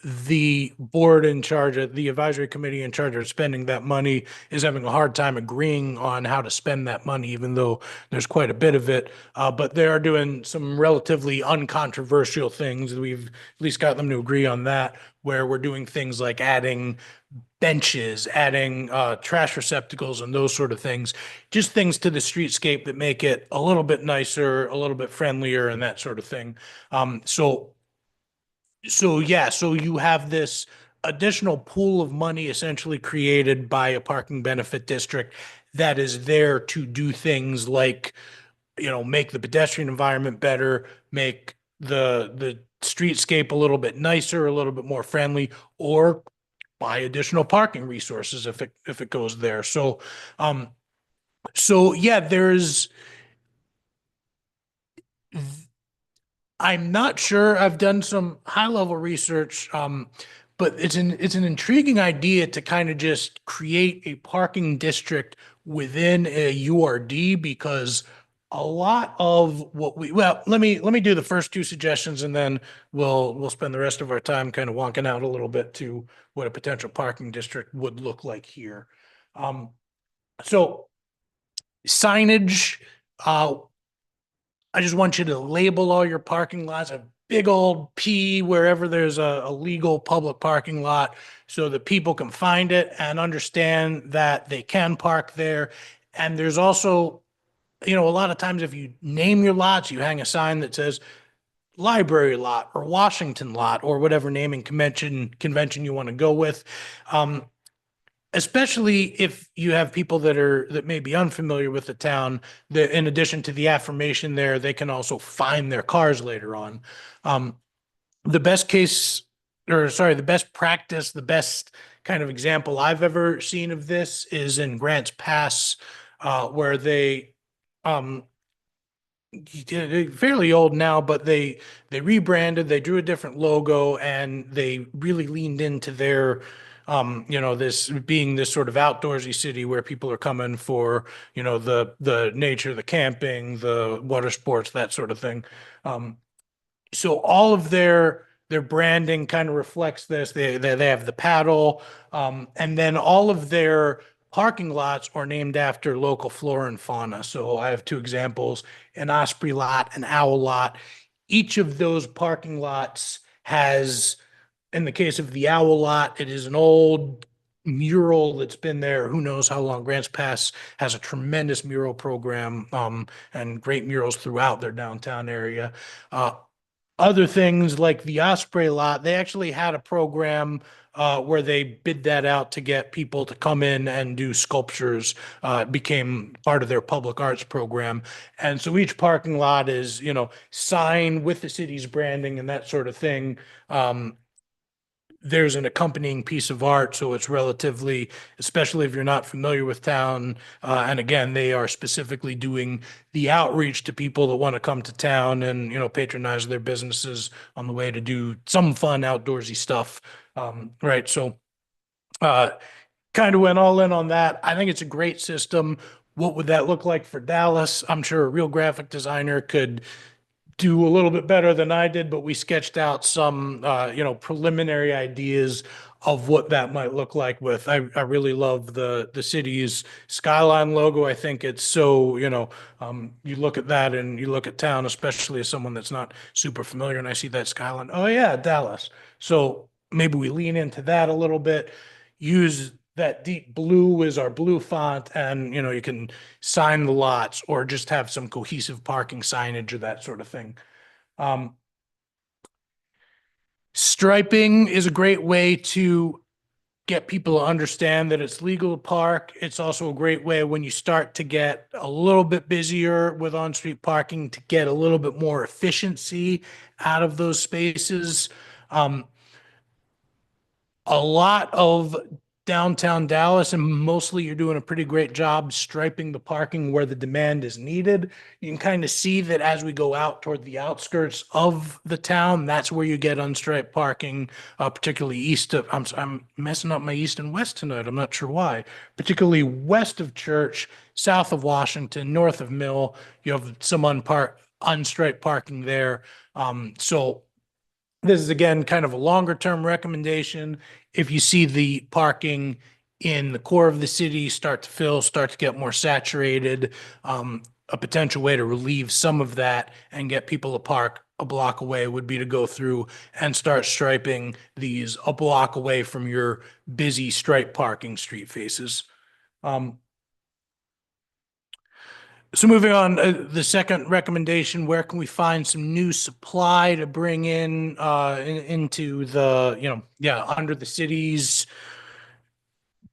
Speaker 8: the board in charge of the advisory committee in charge of spending that money is having a hard time agreeing on how to spend that money, even though there's quite a bit of it. But they are doing some relatively uncontroversial things. We've at least got them to agree on that, where we're doing things like adding benches, adding trash receptacles and those sort of things. Just things to the streetscape that make it a little bit nicer, a little bit friendlier and that sort of thing. So you have this additional pool of money essentially created by a parking benefit district that is there to do things like, make the pedestrian environment better, make the streetscape a little bit nicer, a little bit more friendly, or buy additional parking resources if it goes there. So yeah, I'm not sure. I've done some high level research, but it's an intriguing idea to kind of just create a parking district within a URD, because a lot of what let me do the first two suggestions, and then we'll spend the rest of our time kind of wonking out a little bit to what a potential parking district would look like here. So signage, I just want you to label all your parking lots a big old P wherever there's a legal public parking lot, so that people can find it and understand that they can park there. And there's also, a lot of times if you name your lots, you hang a sign that says library lot or Washington lot or whatever naming convention you want to go with. Especially if you have people that may be unfamiliar with the town, that in addition to the affirmation there, they can also find their cars later on. The best case, or sorry, the best practice, the best kind of example I've ever seen of this is in Grants Pass, where they, fairly old now, but they rebranded, they drew a different logo, and they really leaned into their, this being this sort of outdoorsy city where people are coming for, the nature, the camping, the water sports, that sort of thing. So all of their branding kind of reflects this. They have the paddle, and then all of their parking lots are named after local flora and fauna. So I have two examples: an osprey lot, an owl lot. Each of those parking lots has, in the case of the owl lot, it is an old mural that's been there who knows how long. Grants Pass has a tremendous mural program, and great murals throughout their downtown area. Other things like the Osprey lot, they actually had a program where they bid that out to get people to come in and do sculptures. It became part of their public arts program. And so each parking lot is, signed with the city's branding and that sort of thing. There's an accompanying piece of art, so it's relatively, especially if you're not familiar with town. And again, they are specifically doing the outreach to people that want to come to town and, patronize their businesses on the way to do some fun outdoorsy stuff. Right. So kind of went all in on that. I think it's a great system. What would that look like for Dallas? I'm sure a real graphic designer could do a little bit better than I did, but we sketched out some, preliminary ideas of what that might look like with, I really love the city's skyline logo. I think it's so, you look at that and you look at town, especially as someone that's not super familiar, and I see that skyline. Oh yeah, Dallas. So maybe we lean into that a little bit, use that deep blue as our blue font, and you can sign the lots or just have some cohesive parking signage or that sort of thing. Striping is a great way to get people to understand that it's legal to park. It's also a great way when you start to get a little bit busier with on-street parking to get a little bit more efficiency out of those spaces. A lot of downtown Dallas, and mostly you're doing a pretty great job striping the parking where the demand is needed. You can kind of see that as we go out toward the outskirts of the town, that's where you get unstriped parking, particularly east of, I'm messing up my east and west tonight. I'm not sure why. Particularly west of Church, south of Washington, north of Mill, you have some unstriped parking there. So This is again kind of a longer term recommendation. If you see the parking in the core of the city start to fill, start to get more saturated, a potential way to relieve some of that and get people to park a block away would be to go through and start striping these a block away from your busy stripe parking street faces. So moving on, the second recommendation, where can we find some new supply to bring into the, under the city's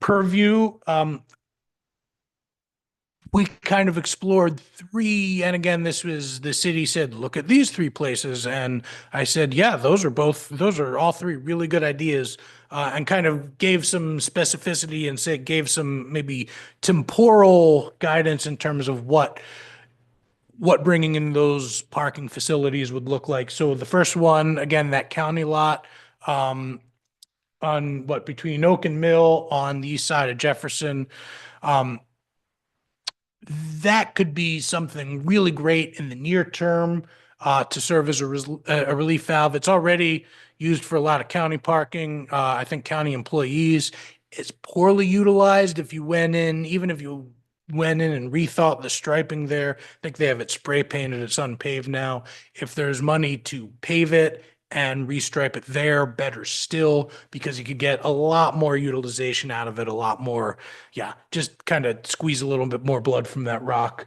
Speaker 8: purview? We kind of explored three, and again, this was, the city said, look at these three places. And I said, yeah, those are all three really good ideas. And kind of gave some specificity and gave some maybe temporal guidance in terms of what bringing in those parking facilities would look like. So the first one, again, that county lot, on between Oak and Mill on the east side of Jefferson. That could be something really great in the near term, to serve as a relief valve. It's already used for a lot of county parking. I think county employees. It's poorly utilized. If you went in, even if you went in and rethought the striping there, I think they have it spray painted. It's unpaved now. If there's money to pave it and restripe it there, better still, because you could get a lot more utilization out of it, a lot more, just kind of squeeze a little bit more blood from that rock.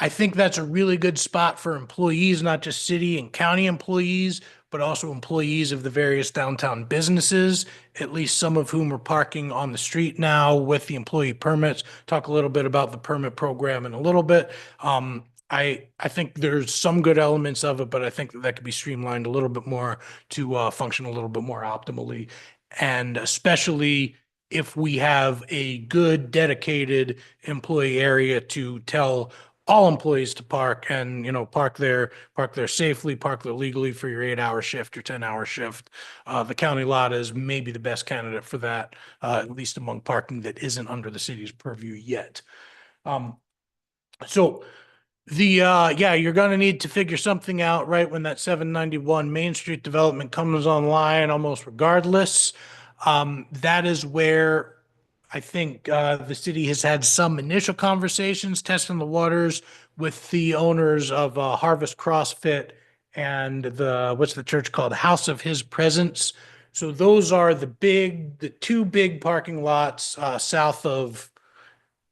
Speaker 8: I think that's a really good spot for employees, not just city and county employees, but also employees of the various downtown businesses, at least some of whom are parking on the street now with the employee permits. Talk a little bit about the permit program in a little bit. I think there's some good elements of it, but I think that could be streamlined a little bit more to function a little bit more optimally. And especially if we have a good dedicated employee area to tell all employees to park and, park there safely, park there legally for your 8-hour shift, your 10-hour shift. The county lot is maybe the best candidate for that, at least among parking that isn't under the city's purview yet. So you're gonna need to figure something out right when that 791 Main Street development comes online, almost regardless. That is where I think the city has had some initial conversations, testing the waters with the owners of Harvest CrossFit and what's the church called? House of His Presence. So those are the two big parking lots south of,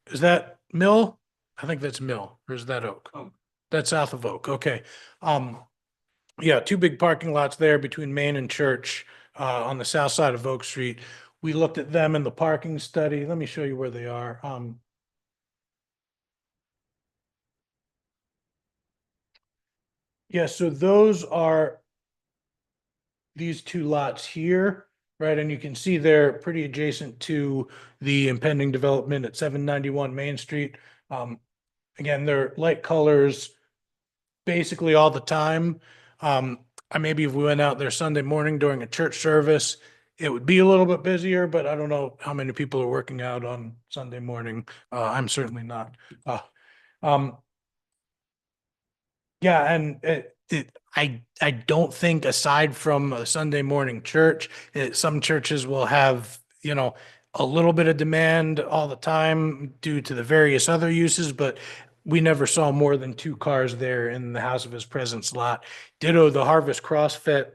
Speaker 8: is that Mill? I think that's Mill, or is that Oak?
Speaker 3: Oak.
Speaker 8: That's south of Oak. Okay. Two big parking lots there between Main and Church, on the south side of Oak Street. We looked at them in the parking study. Let me show you where they are. So those are these two lots here, right? And you can see they're pretty adjacent to the impending development at 791 Main Street. Again, they're light colors basically all the time. Maybe if we went out there Sunday morning during a church service, it would be a little bit busier, but I don't know how many people are working out on Sunday morning. I'm certainly not. I don't think, aside from a Sunday morning church, some churches will have, a little bit of demand all the time due to the various other uses, but we never saw more than 2 cars there in the House of His Presence lot. Ditto the Harvest CrossFit,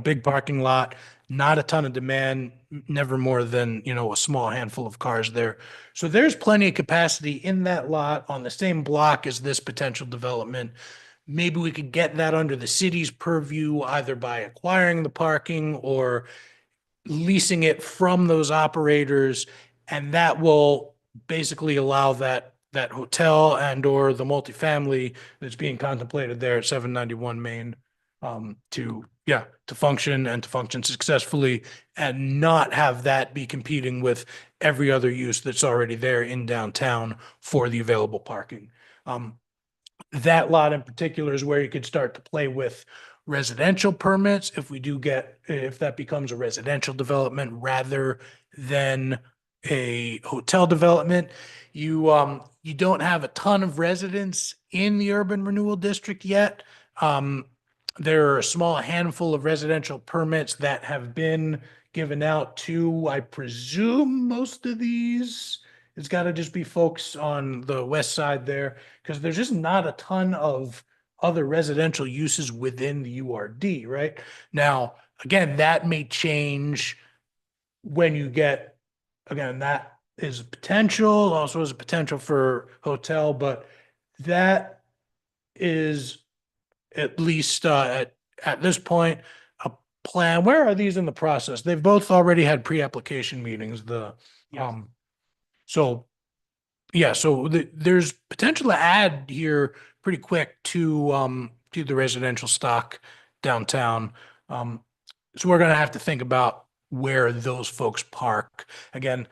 Speaker 8: big parking lot, not a ton of demand, never more than, a small handful of cars there. So there's plenty of capacity in that lot on the same block as this potential development. Maybe we could get that under the city's purview, either by acquiring the parking or leasing it from those operators. And that will basically allow that hotel and or the multifamily that's being contemplated there at 791 Main to function successfully and not have that be competing with every other use that's already there in downtown for the available parking. That lot in particular is where you could start to play with residential permits if that becomes a residential development rather than a hotel development. You don't have a ton of residents in the urban renewal district yet. There are a small handful of residential permits that have been given out to, I presume, most of these. It's got to just be folks on the west side there, because there's just not a ton of other residential uses within the URD, right? Now, again, that may change when you get, again, that is a potential, also is a potential for hotel, but that is at least at this point a plan. Where are these in the process? They've both already had pre-application meetings.
Speaker 3: Yes.
Speaker 8: So yeah, so there's potential to add here pretty quick to the residential stock downtown. So we're gonna have to think about where those folks park. Again,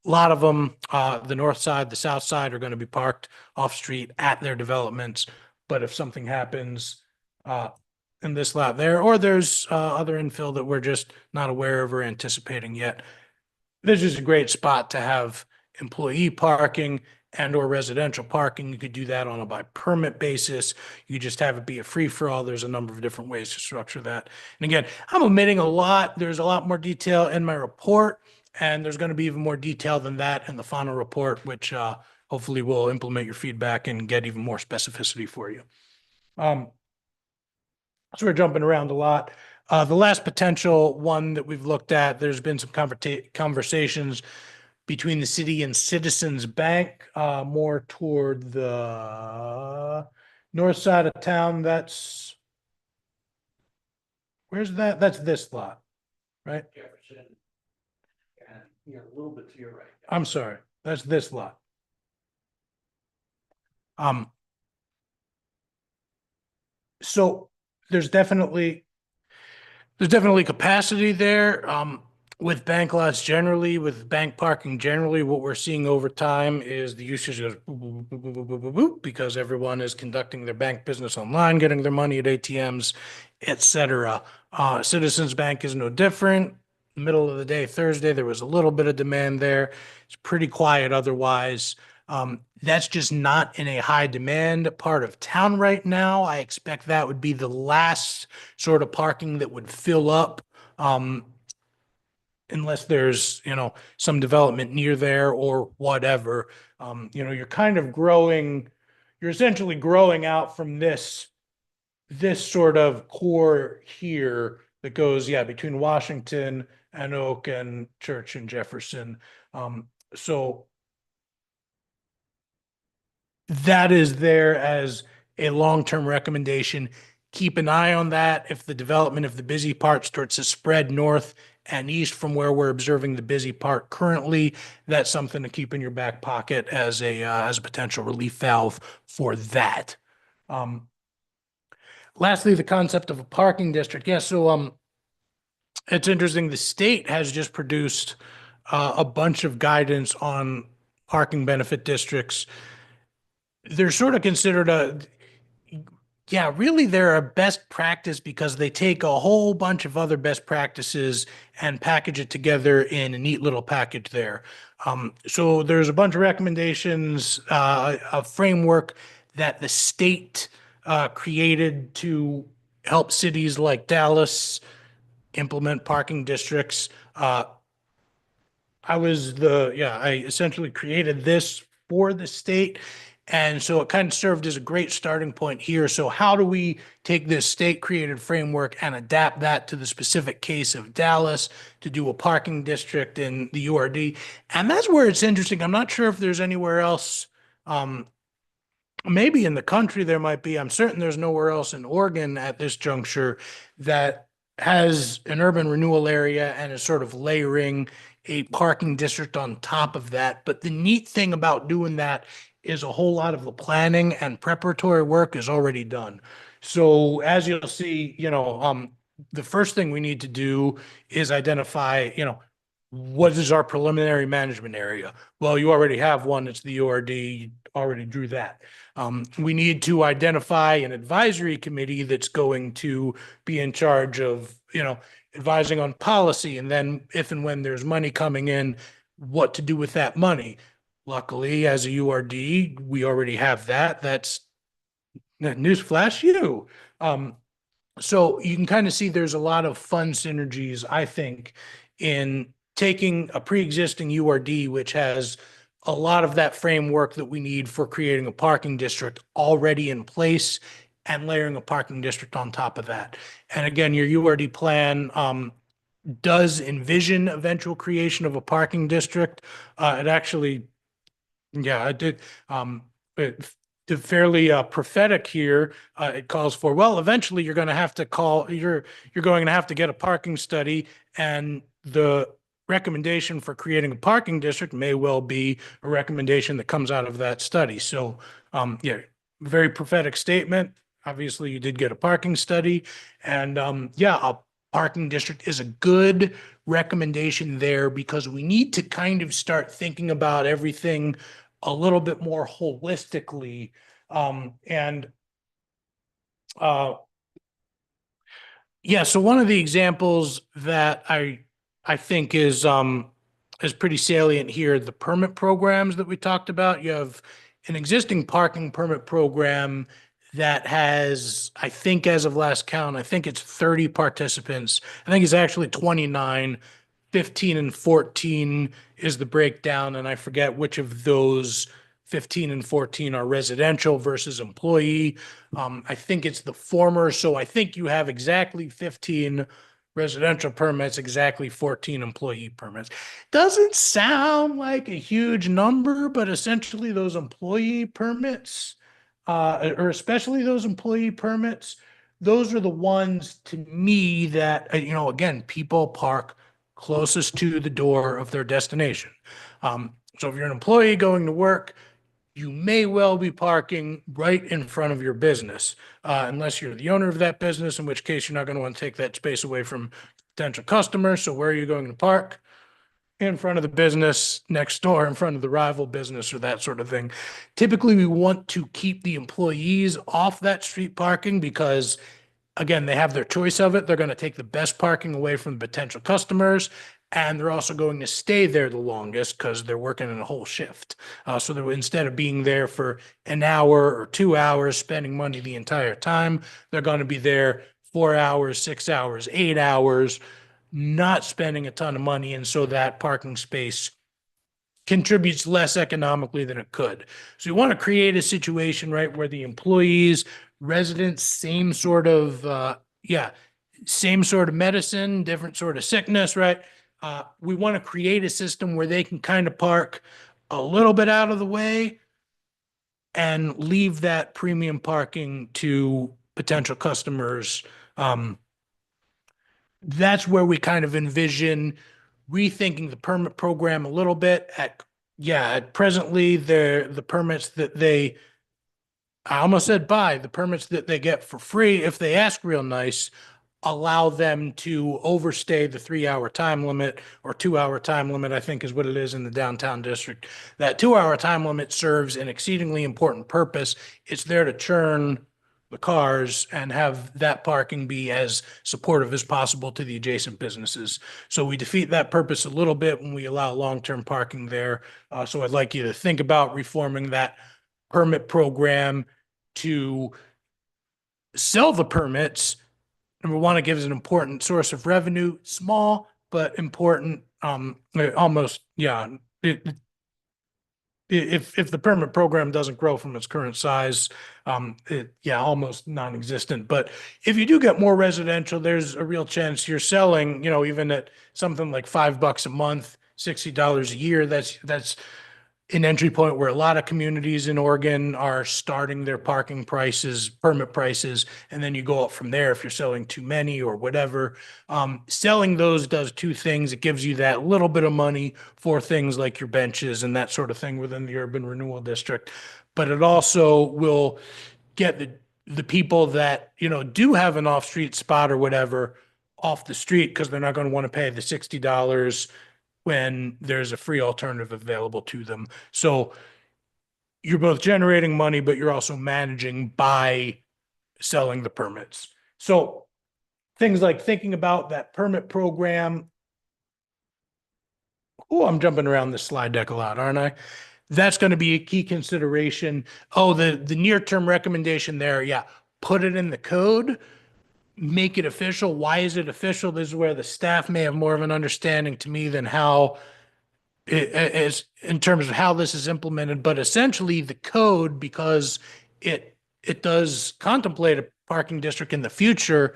Speaker 8: a lot of them, the north side, the south side are gonna be parked off street at their developments. But if something happens in this lot there, or there's other infill that we're just not aware of or anticipating yet, this is a great spot to have employee parking and or residential parking. You could do that on a by permit basis. You just have it be a free for all. There's a number of different ways to structure that. And again, I'm omitting a lot. There's a lot more detail in my report, and there's going to be even more detail than that in the final report, which hopefully will implement your feedback and get even more specificity for you. So we're jumping around a lot. The last potential one that we've looked at, there's been some conversations between the city and Citizens Bank, more toward the north side of town. Where's that? That's this lot, right? Jefferson. And you're a little bit to your right. I'm sorry, that's this lot. So there's definitely capacity there. With bank lots generally, with bank parking generally, what we're seeing over time is the usage goes boop, boop, boop, boop, boop, boop, boop, boop, because everyone is conducting their bank business online, getting their money at ATMs, et cetera. Citizens Bank is no different. Middle of the day, Thursday, there was a little bit of demand there. It's pretty quiet otherwise. That's just not in a high demand part of town right now. I expect that would be the last sort of parking that would fill up. Unless there's, some development near there or whatever. You're kind of growing, you're essentially growing out from this sort of core here that goes, between Washington and Oak and Church and Jefferson. So that is there as a long-term recommendation. Keep an eye on that. If the busy part starts to spread north and east from where we're observing the busy part currently, that's something to keep in your back pocket as a potential relief valve for that. Lastly, the concept of a parking district. So it's interesting. The state has just produced a bunch of guidance on parking benefit districts. They're sort of considered really they're a best practice because they take a whole bunch of other best practices and package it together in a neat little package there. So there's a bunch of recommendations, a framework that the state created to help cities like Dallas implement parking districts. I essentially created this for the state. And so it kind of served as a great starting point here. So how do we take this state created framework and adapt that to the specific case of Dallas to do a parking district in the URD? And that's where it's interesting. I'm not sure if there's anywhere else, maybe in the country there might be. I'm certain there's nowhere else in Oregon at this juncture that has an urban renewal area and is sort of layering a parking district on top of that. But the neat thing about doing that is a whole lot of the planning and preparatory work is already done. So as you'll see, the first thing we need to do is identify, what is our preliminary management area? Well, you already have one. It's the URD. You already drew that. We need to identify an advisory committee that's going to be in charge of, advising on policy. And then if and when there's money coming in, what to do with that money. Luckily, as a URD, we already have that. That's newsflash you. So you can kind of see there's a lot of fun synergies, I think, in taking a pre-existing URD, which has a lot of that framework that we need for creating a parking district already in place and layering a parking district on top of that. And again, your URD plan does envision eventual creation of a parking district. It actually, yeah, I did. The fairly prophetic here. It calls for, well, eventually you're going to have to you're going to have to get a parking study, and the recommendation for creating a parking district may well be a recommendation that comes out of that study. So, yeah, very prophetic statement. Obviously, you did get a parking study, and yeah, a parking district is a good recommendation there because we need to kind of start thinking about everything a little bit more holistically. And yeah, so one of the examples that I think is pretty salient here, the permit programs that we talked about. You have an existing parking permit program that has, I think as of last count, I think it's 30 participants. I think it's actually 29. 15 and 14 is the breakdown, and I forget which of those 15 and 14 are residential versus employee. I think it's the former, so I think you have exactly 15 residential permits, exactly 14 employee permits. Doesn't sound like a huge number, but essentially those employee permits, or especially those employee permits, those are the ones to me that, again, people park closest to the door of their destination. So if you're an employee going to work, you may well be parking right in front of your business, unless you're the owner of that business, in which case you're not going to want to take that space away from potential customers. So where are you going to park? In front of the business next door, in front of the rival business, or that sort of thing. Typically, we want to keep the employees off that street parking because, again, they have their choice of it. They're going to take the best parking away from the potential customers, and they're also going to stay there the longest because they're working in a whole shift. So that instead of being there for an hour or 2 hours, spending money the entire time, they're going to be there 4 hours, 6 hours, 8 hours, not spending a ton of money. And so that parking space contributes less economically than it could. So you want to create a situation, right, where the employees, residents, same sort of medicine, different sort of sickness, right? We want to create a system where they can kind of park a little bit out of the way and leave that premium parking to potential customers. That's where we kind of envision rethinking the permit program a little bit. At presently, the permits that I almost said buy, the permits that they get for free, if they ask real nice, allow them to overstay the 3-hour time limit or 2-hour time limit, I think is what it is in the downtown district. That 2-hour time limit serves an exceedingly important purpose. It's there to churn the cars and have that parking be as supportive as possible to the adjacent businesses. So we defeat that purpose a little bit when we allow long-term parking there. So I'd like you to think about reforming that permit program to sell the permits. Number one, it gives an important source of revenue, small but important. Almost, yeah. If the permit program doesn't grow from its current size, almost non-existent. But if you do get more residential, there's a real chance you're selling, even at something like $5 a month, $60 a year. That's an entry point where a lot of communities in Oregon are starting their parking prices, permit prices, and then you go up from there if you're selling too many or whatever. Selling those does two things. It gives you that little bit of money for things like your benches and that sort of thing within the urban renewal district. But it also will get the people that, do have an off-street spot or whatever off the street because they're not going to want to pay the $60 when there's a free alternative available to them. So you're both generating money, but you're also managing by selling the permits. So things like thinking about that permit program, Oh, I'm jumping around this slide deck a lot, aren't I? That's going to be a key consideration. Oh, the near-term recommendation there, yeah, put it in the code, make it official. Why is it official? This is where the staff may have more of an understanding to me than how it is in terms of how this is implemented, but essentially the code, because it does contemplate a parking district in the future.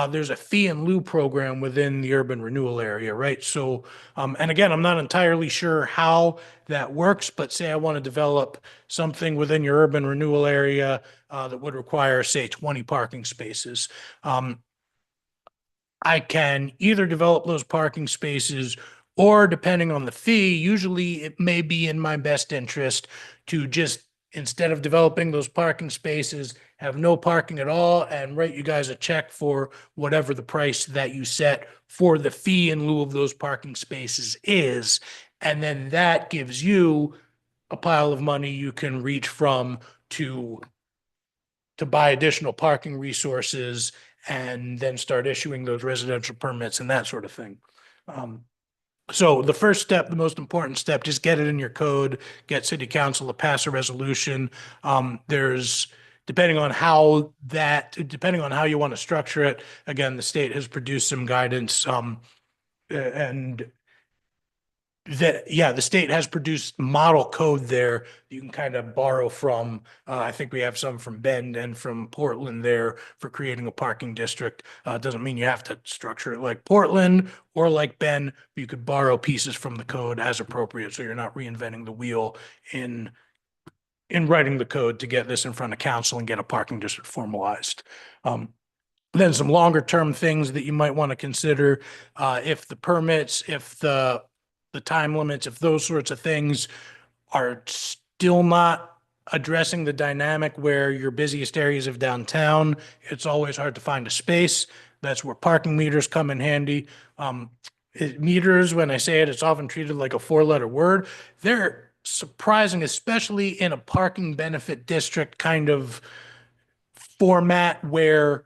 Speaker 8: There's a fee and lieu program within the urban renewal area, right? So, and again, I'm not entirely sure how that works, but say I want to develop something within your urban renewal area that would require, say, 20 parking spaces. I can either develop those parking spaces or depending on the fee, usually it may be in my best interest to just, instead of developing those parking spaces, have no parking at all and write you guys a check for whatever the price that you set for the fee in lieu of those parking spaces is. And then that gives you a pile of money you can reach from to buy additional parking resources and then start issuing those residential permits and that sort of thing. So the first step, the most important step, just get it in your code, get city council to pass a resolution. There's, depending on how you want to structure it, again, the state has produced some guidance, and that, yeah, the state has produced model code there you can kind of borrow from. I think we have some from Bend and from Portland there for creating a parking district. Doesn't mean you have to structure it like Portland or like Bend, but you could borrow pieces from the code as appropriate, so you're not reinventing the wheel in writing the code to get this in front of council and get a parking district formalized. Then some longer term things that you might want to consider, if the permits, if the time limits, if those sorts of things are still not addressing the dynamic where your busiest areas of downtown, it's always hard to find a space. That's where parking meters come in handy. Meters, when I say it, it's often treated like a four-letter word. They're surprising, especially in a parking benefit district kind of format where,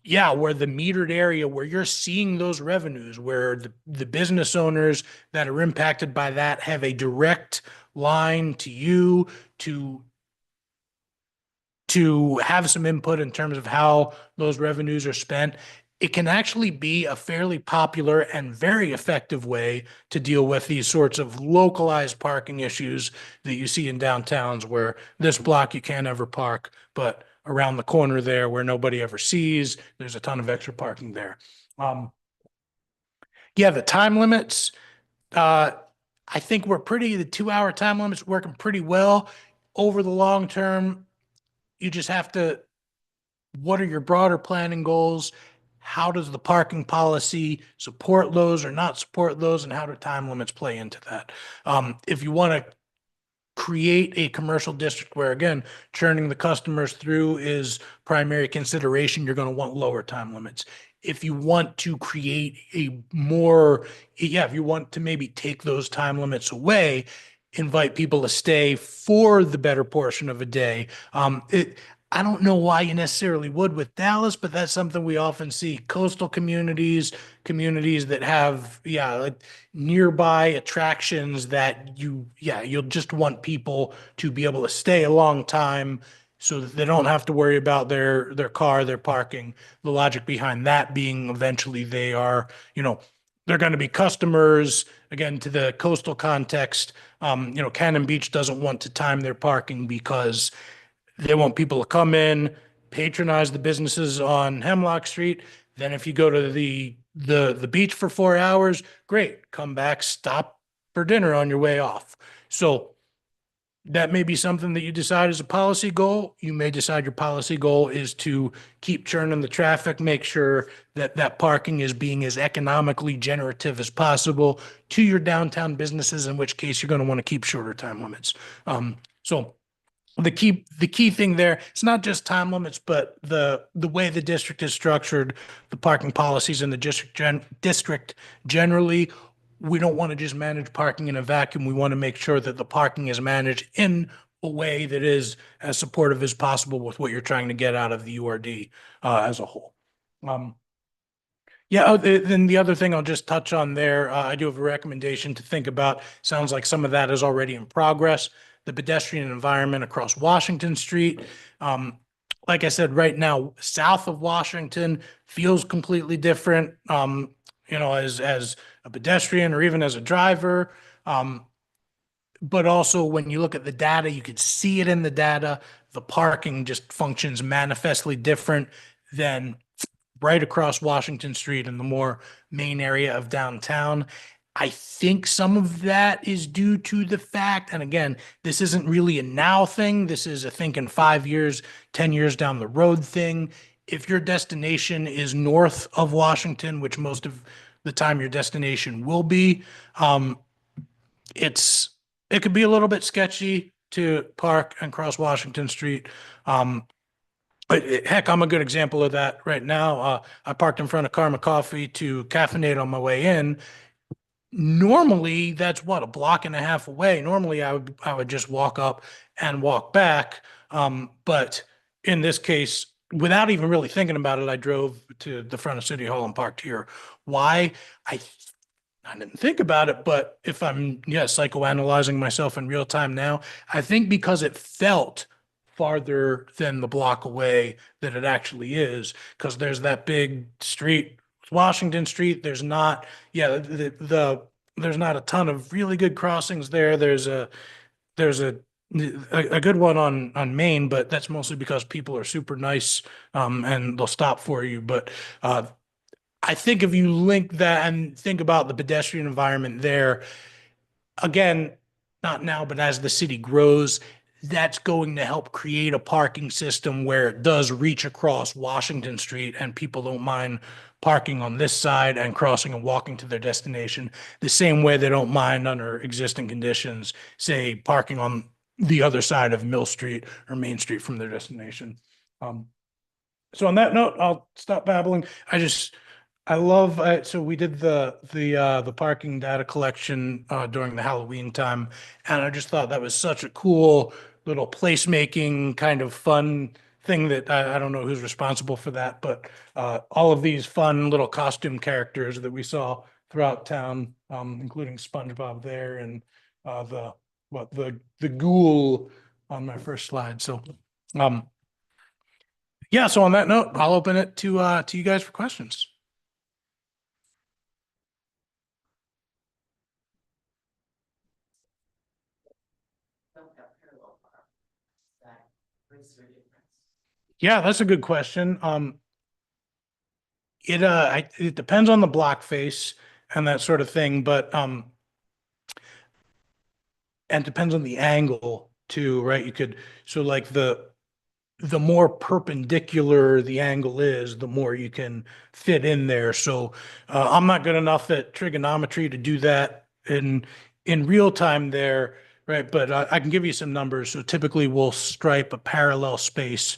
Speaker 8: yeah, where the metered area, where you're seeing those revenues, where the business owners that are impacted by that have a direct line to you to have some input in terms of how those revenues are spent. It can actually be a fairly popular and very effective way to deal with these sorts of localized parking issues that you see in downtowns, where this block you can't ever park, but around the corner there where nobody ever sees, there's a ton of extra parking there. Yeah, the time limits, I think the 2-hour time limit's working pretty well. Over the long term, you just have to, what are your broader planning goals? How does the parking policy support those or not support those? And how do time limits play into that? If you want to create a commercial district where, again, churning the customers through is primary consideration, you're going to want lower time limits. If you want to create if you want to maybe take those time limits away, invite people to stay for the better portion of a day. I don't know why you necessarily would with Dallas, but that's something we often see. Coastal communities that have, like nearby attractions that you'll just want people to be able to stay a long time so that they don't have to worry about their car, their parking. The logic behind that being eventually they are, they're going to be customers. Again, to the coastal context, Cannon Beach doesn't want to time their parking because they want people to come in, patronize the businesses on Hemlock Street. Then if you go to the beach for 4 hours, great, come back, stop for dinner on your way off. So that may be something that you decide as a policy goal. You may decide your policy goal is to keep churning the traffic, make sure that parking is being as economically generative as possible to your downtown businesses, in which case you're going to want to keep shorter time limits. So the key thing there, it's not just time limits, but the way the district is structured, the parking policies in the district generally. We don't want to just manage parking in a vacuum. We want to make sure that the parking is managed in a way that is as supportive as possible with what you're trying to get out of the URD as a whole. Yeah, then the other thing I'll just touch on there, I do have a recommendation to think about. Sounds like some of that is already in progress. The pedestrian environment across Washington Street. Like I said, right now, south of Washington feels completely different. As a pedestrian or even as a driver. But also when you look at the data, you could see it in the data. The parking just functions manifestly different than right across Washington Street in the more main area of downtown. I think some of that is due to the fact, and again, this isn't really a now thing. This is a think in 5 years, 10 years down the road thing. If your destination is north of Washington, which most of the time your destination will be, it's it could be a little bit sketchy to park and cross Washington Street. Heck, I'm a good example of that right now. I parked in front of Karma Coffee to caffeinate on my way in. Normally, that's what, a block and a half away. Normally, I would just walk up and walk back. But in this case, without even really thinking about it, I drove to the front of City Hall and parked here. Why? I didn't think about it, but if I'm, psychoanalyzing myself in real time now, I think because it felt farther than the block away that it actually is, because there's that big street, Washington Street. There's not, there's not a ton of really good crossings there. There's a good one on Main, but that's mostly because people are super nice, and they'll stop for you. But I think if you link that and think about the pedestrian environment there, again, not now, but as the city grows, that's going to help create a parking system where it does reach across Washington Street and people don't mind parking on this side and crossing and walking to their destination the same way they don't mind under existing conditions, say parking on the other side of Mill Street or Main Street from their destination. So on that note, I'll stop babbling. I love, so we did the parking data collection during the Halloween time, and I just thought that was such a cool little placemaking kind of fun thing that I don't know who's responsible for that, but all of these fun little costume characters that we saw throughout town, including SpongeBob there and the ghoul on my first slide. So yeah, so on that note, I'll open it to you guys for questions.
Speaker 6: Don't have parallel park. That brings their difference.
Speaker 8: Yeah, that's a good question. It depends on the block face and that sort of thing, but and depends on the angle too, right? So like the more perpendicular the angle is, the more you can fit in there. So I'm not good enough at trigonometry to do that in real time there, right? But I can give you some numbers. So typically we'll stripe a parallel space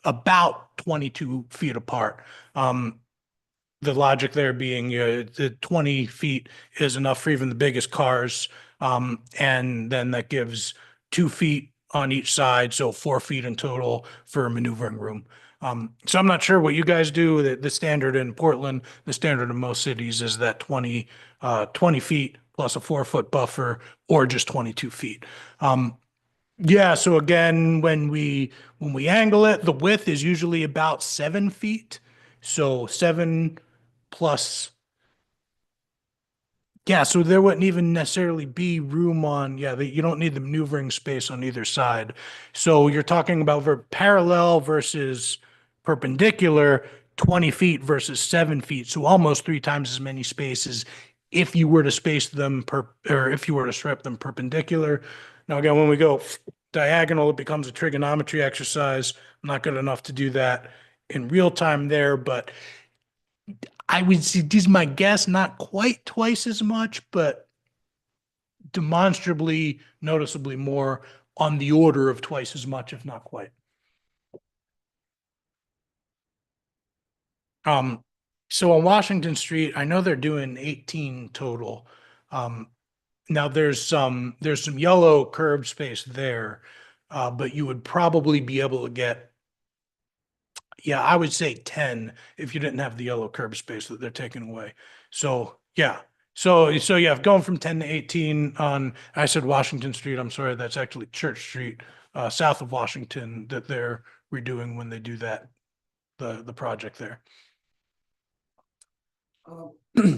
Speaker 8: about 22 feet apart. The logic there being the 20 feet is enough for even the biggest cars. And then that gives 2 feet on each side, so 4 feet in total for maneuvering room. So I'm not sure what you guys do. The standard in Portland, the standard in most cities is that 20 feet plus a 4 foot buffer or just 22 feet. Yeah, so again, when we angle it, the width is usually about 7 feet. So 7 plus. Yeah, so there wouldn't even necessarily be room on, you don't need the maneuvering space on either side. So you're talking about parallel versus perpendicular, 20 feet versus 7 feet. So almost 3 times as many spaces if you were to space them or if you were to strip them perpendicular. Now, again, when we go diagonal, it becomes a trigonometry exercise. I'm not good enough to do that in real time there, but I would see, this is my guess, not quite twice as much, but demonstrably, noticeably more, on the order of twice as much, if not quite. So on Washington Street, I know they're doing 18 total. Now there's some yellow curb space there, but you would probably be able to get, yeah, I would say 10 if you didn't have the yellow curb space that they're taking away. So, yeah. So yeah, going from 10 to 18 on, I said Washington Street, I'm sorry, that's actually Church Street, south of Washington that they're redoing when they do that, the project there.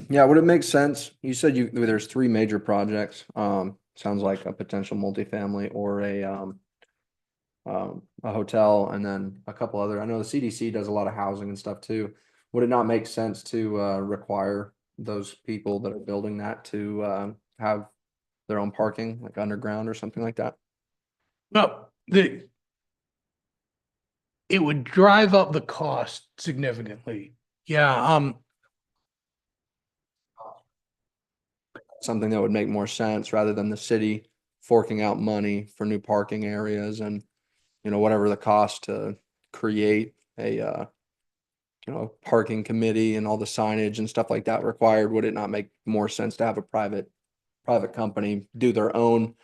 Speaker 7: Yeah, would it make sense? You said there's three major projects. Sounds like a potential multifamily or a hotel and then a couple other. I know the CDC does a lot of housing and stuff too. Would it not make sense to require those people that are building that to have their own parking, like underground or something like that?
Speaker 8: Well, it would drive up the cost significantly. Yeah,
Speaker 7: Something that would make more sense rather than the city forking out money for new parking areas and, whatever the cost to create a, parking committee and all the signage and stuff like that required. Would it not make more sense to have a private company do their own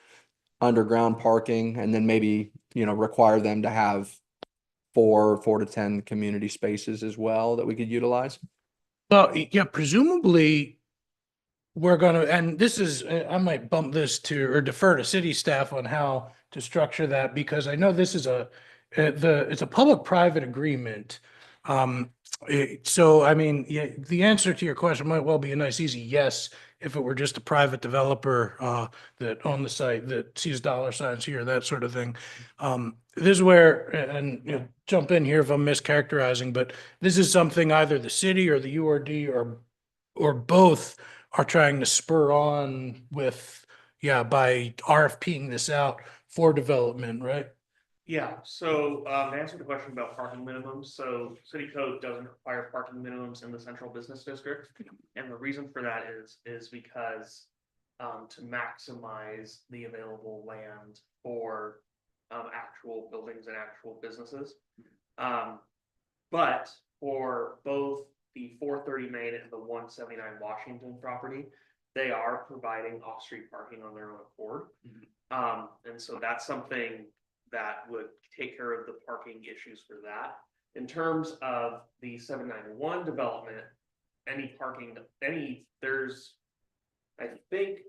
Speaker 7: underground parking and then maybe, require them to have four to 10 community spaces as well that we could utilize?
Speaker 8: well, yeah, presumably we're gonna, and this is, I might bump this to, or defer to city staff on how to structure that, because I know this is it's a public-private agreement. So, I mean, yeah, the answer to your question might well be a nice, easy yes, if it were just a private developer, that owned the site, that sees dollar signs here, that sort of thing. This is where, and, jump in here if I'm mischaracterizing, but this is something either the city or the URD or both are trying to spur on with, yeah, by RFPing this out for development, right?
Speaker 3: Yeah, so to answer the question about parking minimums, so city code doesn't require parking minimums in the central business district. And the reason for that is because to maximize the available land for actual buildings and actual businesses. But for both the 430 Main and the 179 Washington property, they are providing off-street parking on their own accord. And so that's something that would take care of the parking issues for that. In terms of the 791 development, there's, I think,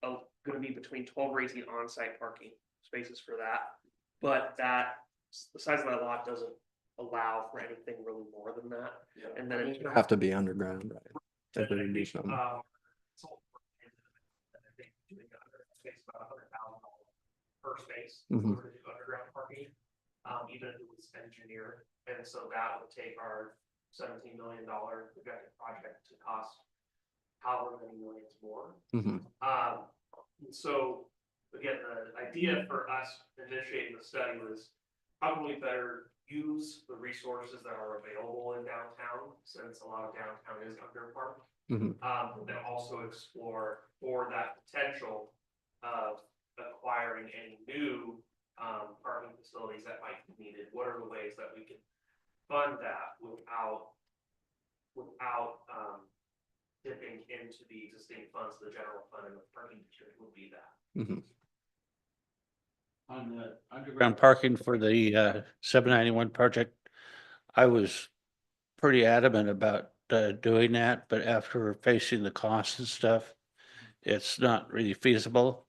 Speaker 3: gonna be between 12 or 18 on-site parking spaces for that. But the size of that lot doesn't allow for anything really more than that. And then it
Speaker 7: Have to be underground, right?
Speaker 3: and
Speaker 7: If we
Speaker 3: then I
Speaker 7: can do
Speaker 3: think,
Speaker 7: something.
Speaker 3: I think doing space about $100,000 per space
Speaker 7: Mhm.
Speaker 3: to do underground parking, even if it was engineered. And so that would take our $17 million projected project to cost however many millions more.
Speaker 7: Mhm.
Speaker 3: So again, the idea for us initiating the study was how can we better use the resources that are available in downtown, since a lot of downtown is underparked.
Speaker 7: Mhm.
Speaker 3: But then also explore for that potential of acquiring any new parking facilities that might be needed. What are the ways that we can fund that without dipping into the existing funds, the general fund and the parking district would be that.
Speaker 7: Mhm.
Speaker 2: On the underground parking for the 791 project, I was pretty adamant about doing that, but after facing the costs and stuff, it's not really feasible.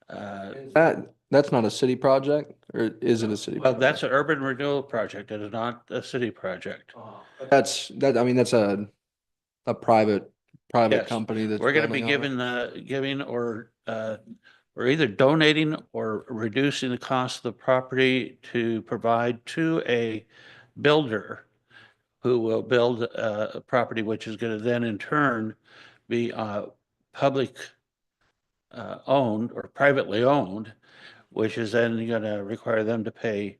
Speaker 7: That's not a city project, or is it a city?
Speaker 2: Well, that's an urban renewal project. It is not a city project.
Speaker 7: That's a private
Speaker 2: Yes,
Speaker 7: company that's.
Speaker 2: We're gonna be
Speaker 7: building on it?
Speaker 2: giving or either donating or reducing the cost of the property to provide to a builder who will build a property which is gonna then in turn be public owned or privately owned, which is then gonna require them to pay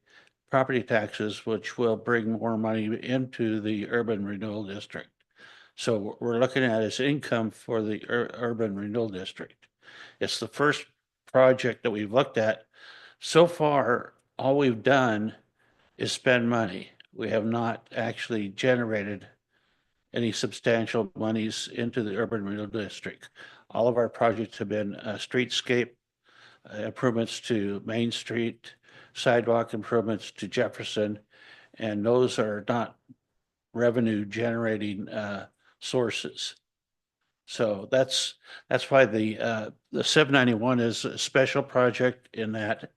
Speaker 2: property taxes, which will bring more money into the urban renewal district. So what we're looking at is income for the urban renewal district. It's the first project that we've looked at. So far, all we've done is spend money. We have not actually generated any substantial monies into the urban renewal district. All of our projects have been streetscape improvements to Main Street, sidewalk improvements to Jefferson, And those are not revenue generating sources. So that's why the 791 is a special project in that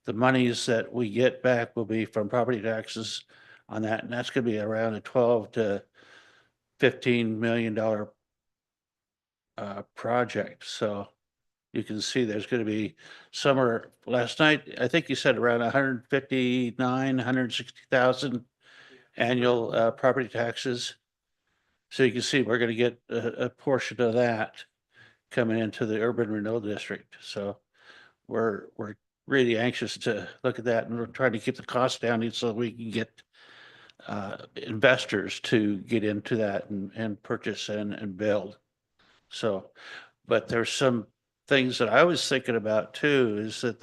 Speaker 2: the monies that we get back will be from property taxes on that, and that's gonna be around a 12 to $15 million project. So you can see there's gonna be somewhere, last night, I think you said around 159, 160,000 annual property taxes. So you can see we're gonna get a portion of that coming into the urban renewal district. So we're really anxious to look at that, and we're trying to keep the cost down so we can get investors to get into that and purchase and build. So, but there's some things that I was thinking about too, is that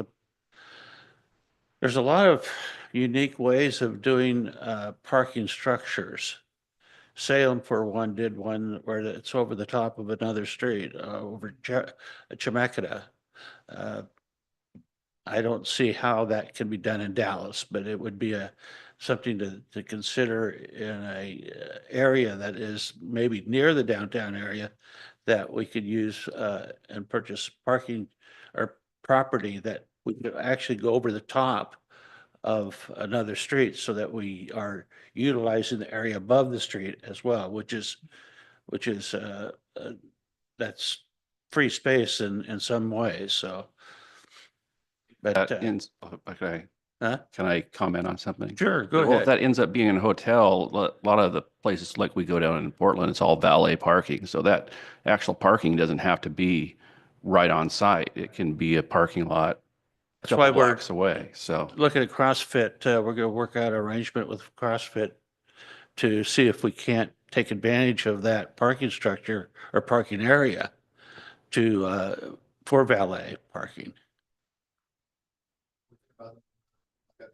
Speaker 2: there's a lot of unique ways of doing parking structures. Salem, for one, did one where it's over the top of another street, over Chemeketa. I don't see how that can be done in Dallas, but it would be something to consider in a area that is maybe near the downtown area that we could use and purchase parking or property that we could actually go over the top of another street so that we are utilizing the area above the street as well, which is that's free space in some ways. So, but
Speaker 9: That ends, okay,
Speaker 2: huh?
Speaker 9: can I comment on something?
Speaker 2: Sure, go
Speaker 9: Well, if
Speaker 2: ahead.
Speaker 9: that ends up being a hotel, a lot of the places like we go down in Portland, it's all valet parking. So that actual parking doesn't have to be right on site. It can be a parking lot a
Speaker 2: That's why
Speaker 9: couple
Speaker 2: we're
Speaker 9: blocks away. So
Speaker 2: looking at CrossFit. We're going to work out an arrangement with CrossFit to see if we can't take advantage of that parking structure or parking area to for valet parking.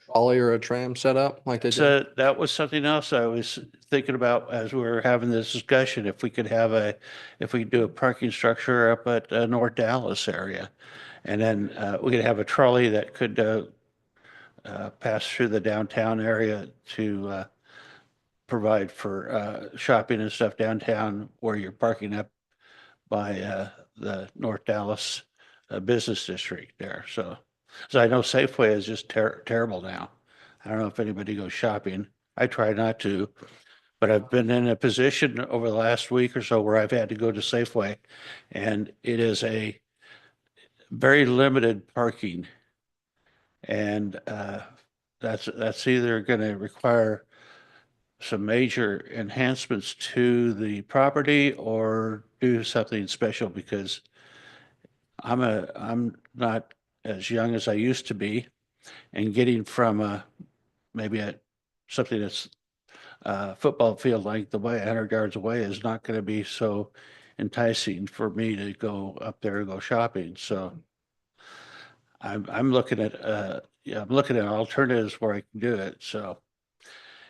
Speaker 7: Trolley or a tram set up like they did?
Speaker 2: So that was something else I was thinking about as we were having this discussion, if we could if we could do a parking structure up at North Dallas area. And then we could have a trolley that could pass through the downtown area to provide for shopping and stuff downtown where you're parking up by the North Dallas business district there. So I know Safeway is just terrible now. I don't know if anybody goes shopping. I try not to, but I've been in a position over the last week or so where I've had to go to Safeway, and it is a very limited parking. And that's either going to require some major enhancements to the property or do something special, because I'm not as young as I used to be, and getting from maybe something that's football field length away, 100 yards away, is not going to be so enticing for me to go up there and go shopping. So I'm looking at I'm looking at alternatives where I can do it. So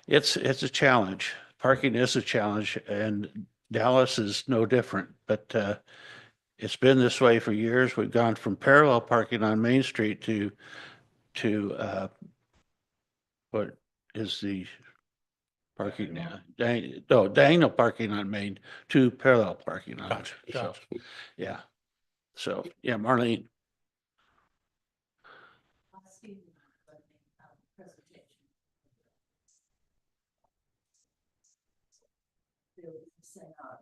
Speaker 2: it's a challenge. Parking is a challenge, and Dallas is no different. But it's been this way for years. We've gone from parallel parking on Main Street to what is the parking now? Diagonal parking on Main to parallel parking on.
Speaker 8: Gotcha,
Speaker 2: So,
Speaker 8: gotcha.
Speaker 2: yeah. So, yeah, Marlene.
Speaker 6: Presentation. They'll send out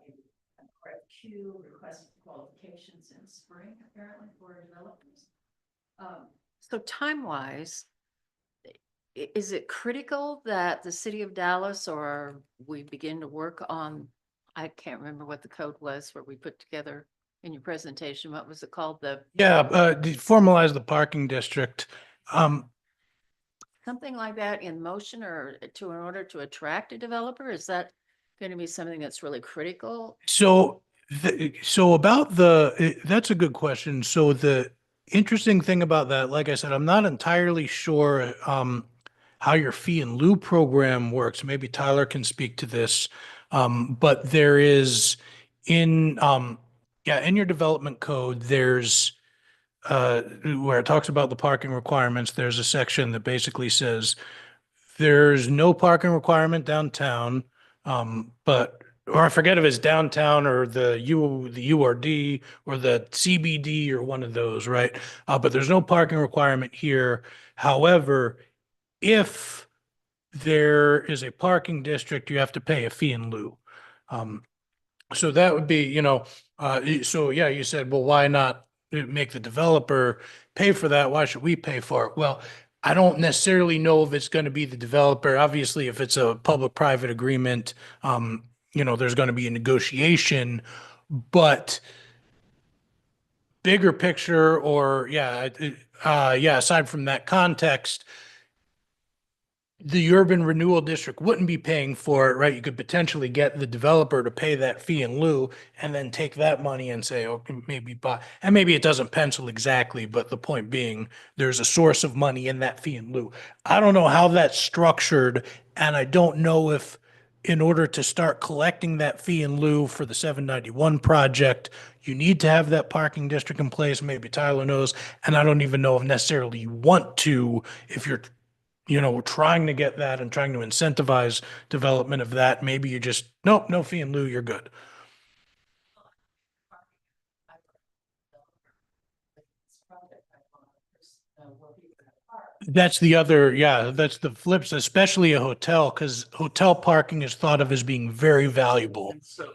Speaker 6: an RFQ, request qualifications in spring, apparently, for developers. So time-wise, is it critical that the city of Dallas, or we begin to work on, I can't remember what the code was where we put together in your presentation, what was it called?
Speaker 8: Yeah, formalize the parking district.
Speaker 6: Something like that in motion, or in order to attract a developer? Is that going to be something that's really critical?
Speaker 8: So, that's a good question. So the interesting thing about that, like I said, I'm not entirely sure how your fee and lieu program works. Maybe Tyler can speak to this. But there is in your development code, there's where it talks about the parking requirements, there's a section that basically says There's no parking requirement downtown, or I forget if it's downtown or the URD or the CBD or one of those, right? But there's no parking requirement here. However, if there is a parking district, you have to pay a fee in lieu. So that would be, so yeah, you said, well, why not make the developer pay for that? Why should we pay for it? Well, I don't necessarily know if it's going to be the developer. Obviously, if it's a public-private agreement, there's going to be a negotiation, but bigger picture or aside from that context, the urban renewal district wouldn't be paying for it, right? You could potentially get the developer to pay that fee in lieu and then take that money and say, okay, maybe buy, and maybe it doesn't pencil exactly, but the point being there's a source of money in that fee in lieu. I don't know how that's structured, and I don't know if in order to start collecting that fee in lieu for the 791 project, you need to have that parking district in place. Maybe Tyler knows, and I don't even know if necessarily you want to, if you're trying to get that and trying to incentivize development of that, maybe you just, nope, no fee in lieu, you're good. That's the other, that's the flips, especially a hotel, because hotel parking is thought of as being very valuable.
Speaker 3: And so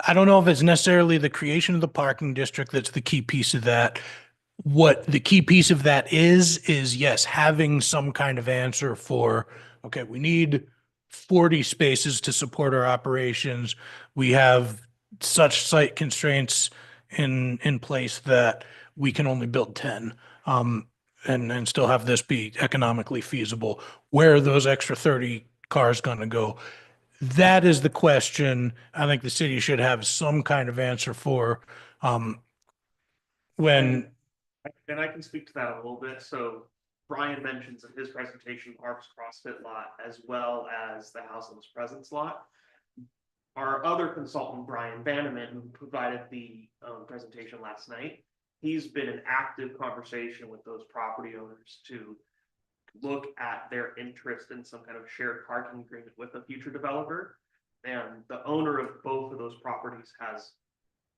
Speaker 8: I don't know if it's necessarily the creation of the parking district that's the key piece of that. What the key piece of that is yes, having some kind of answer for, okay, we need 40 spaces to support our operations. We have such site constraints in place that we can only build 10. And still have this be economically feasible. Where are those extra 30 cars going to go? That is the question I think the city should have some kind of answer for. When
Speaker 3: And I can speak to that a little bit. So Brian mentions in his presentation, Parks CrossFit lot, as well as the House of His Presence lot. Our other consultant, Brian Bannerman, who provided the presentation last night, he's been in active conversation with those property owners to look at their interest in some kind of shared parking agreement with a future developer. And the owner of both of those properties has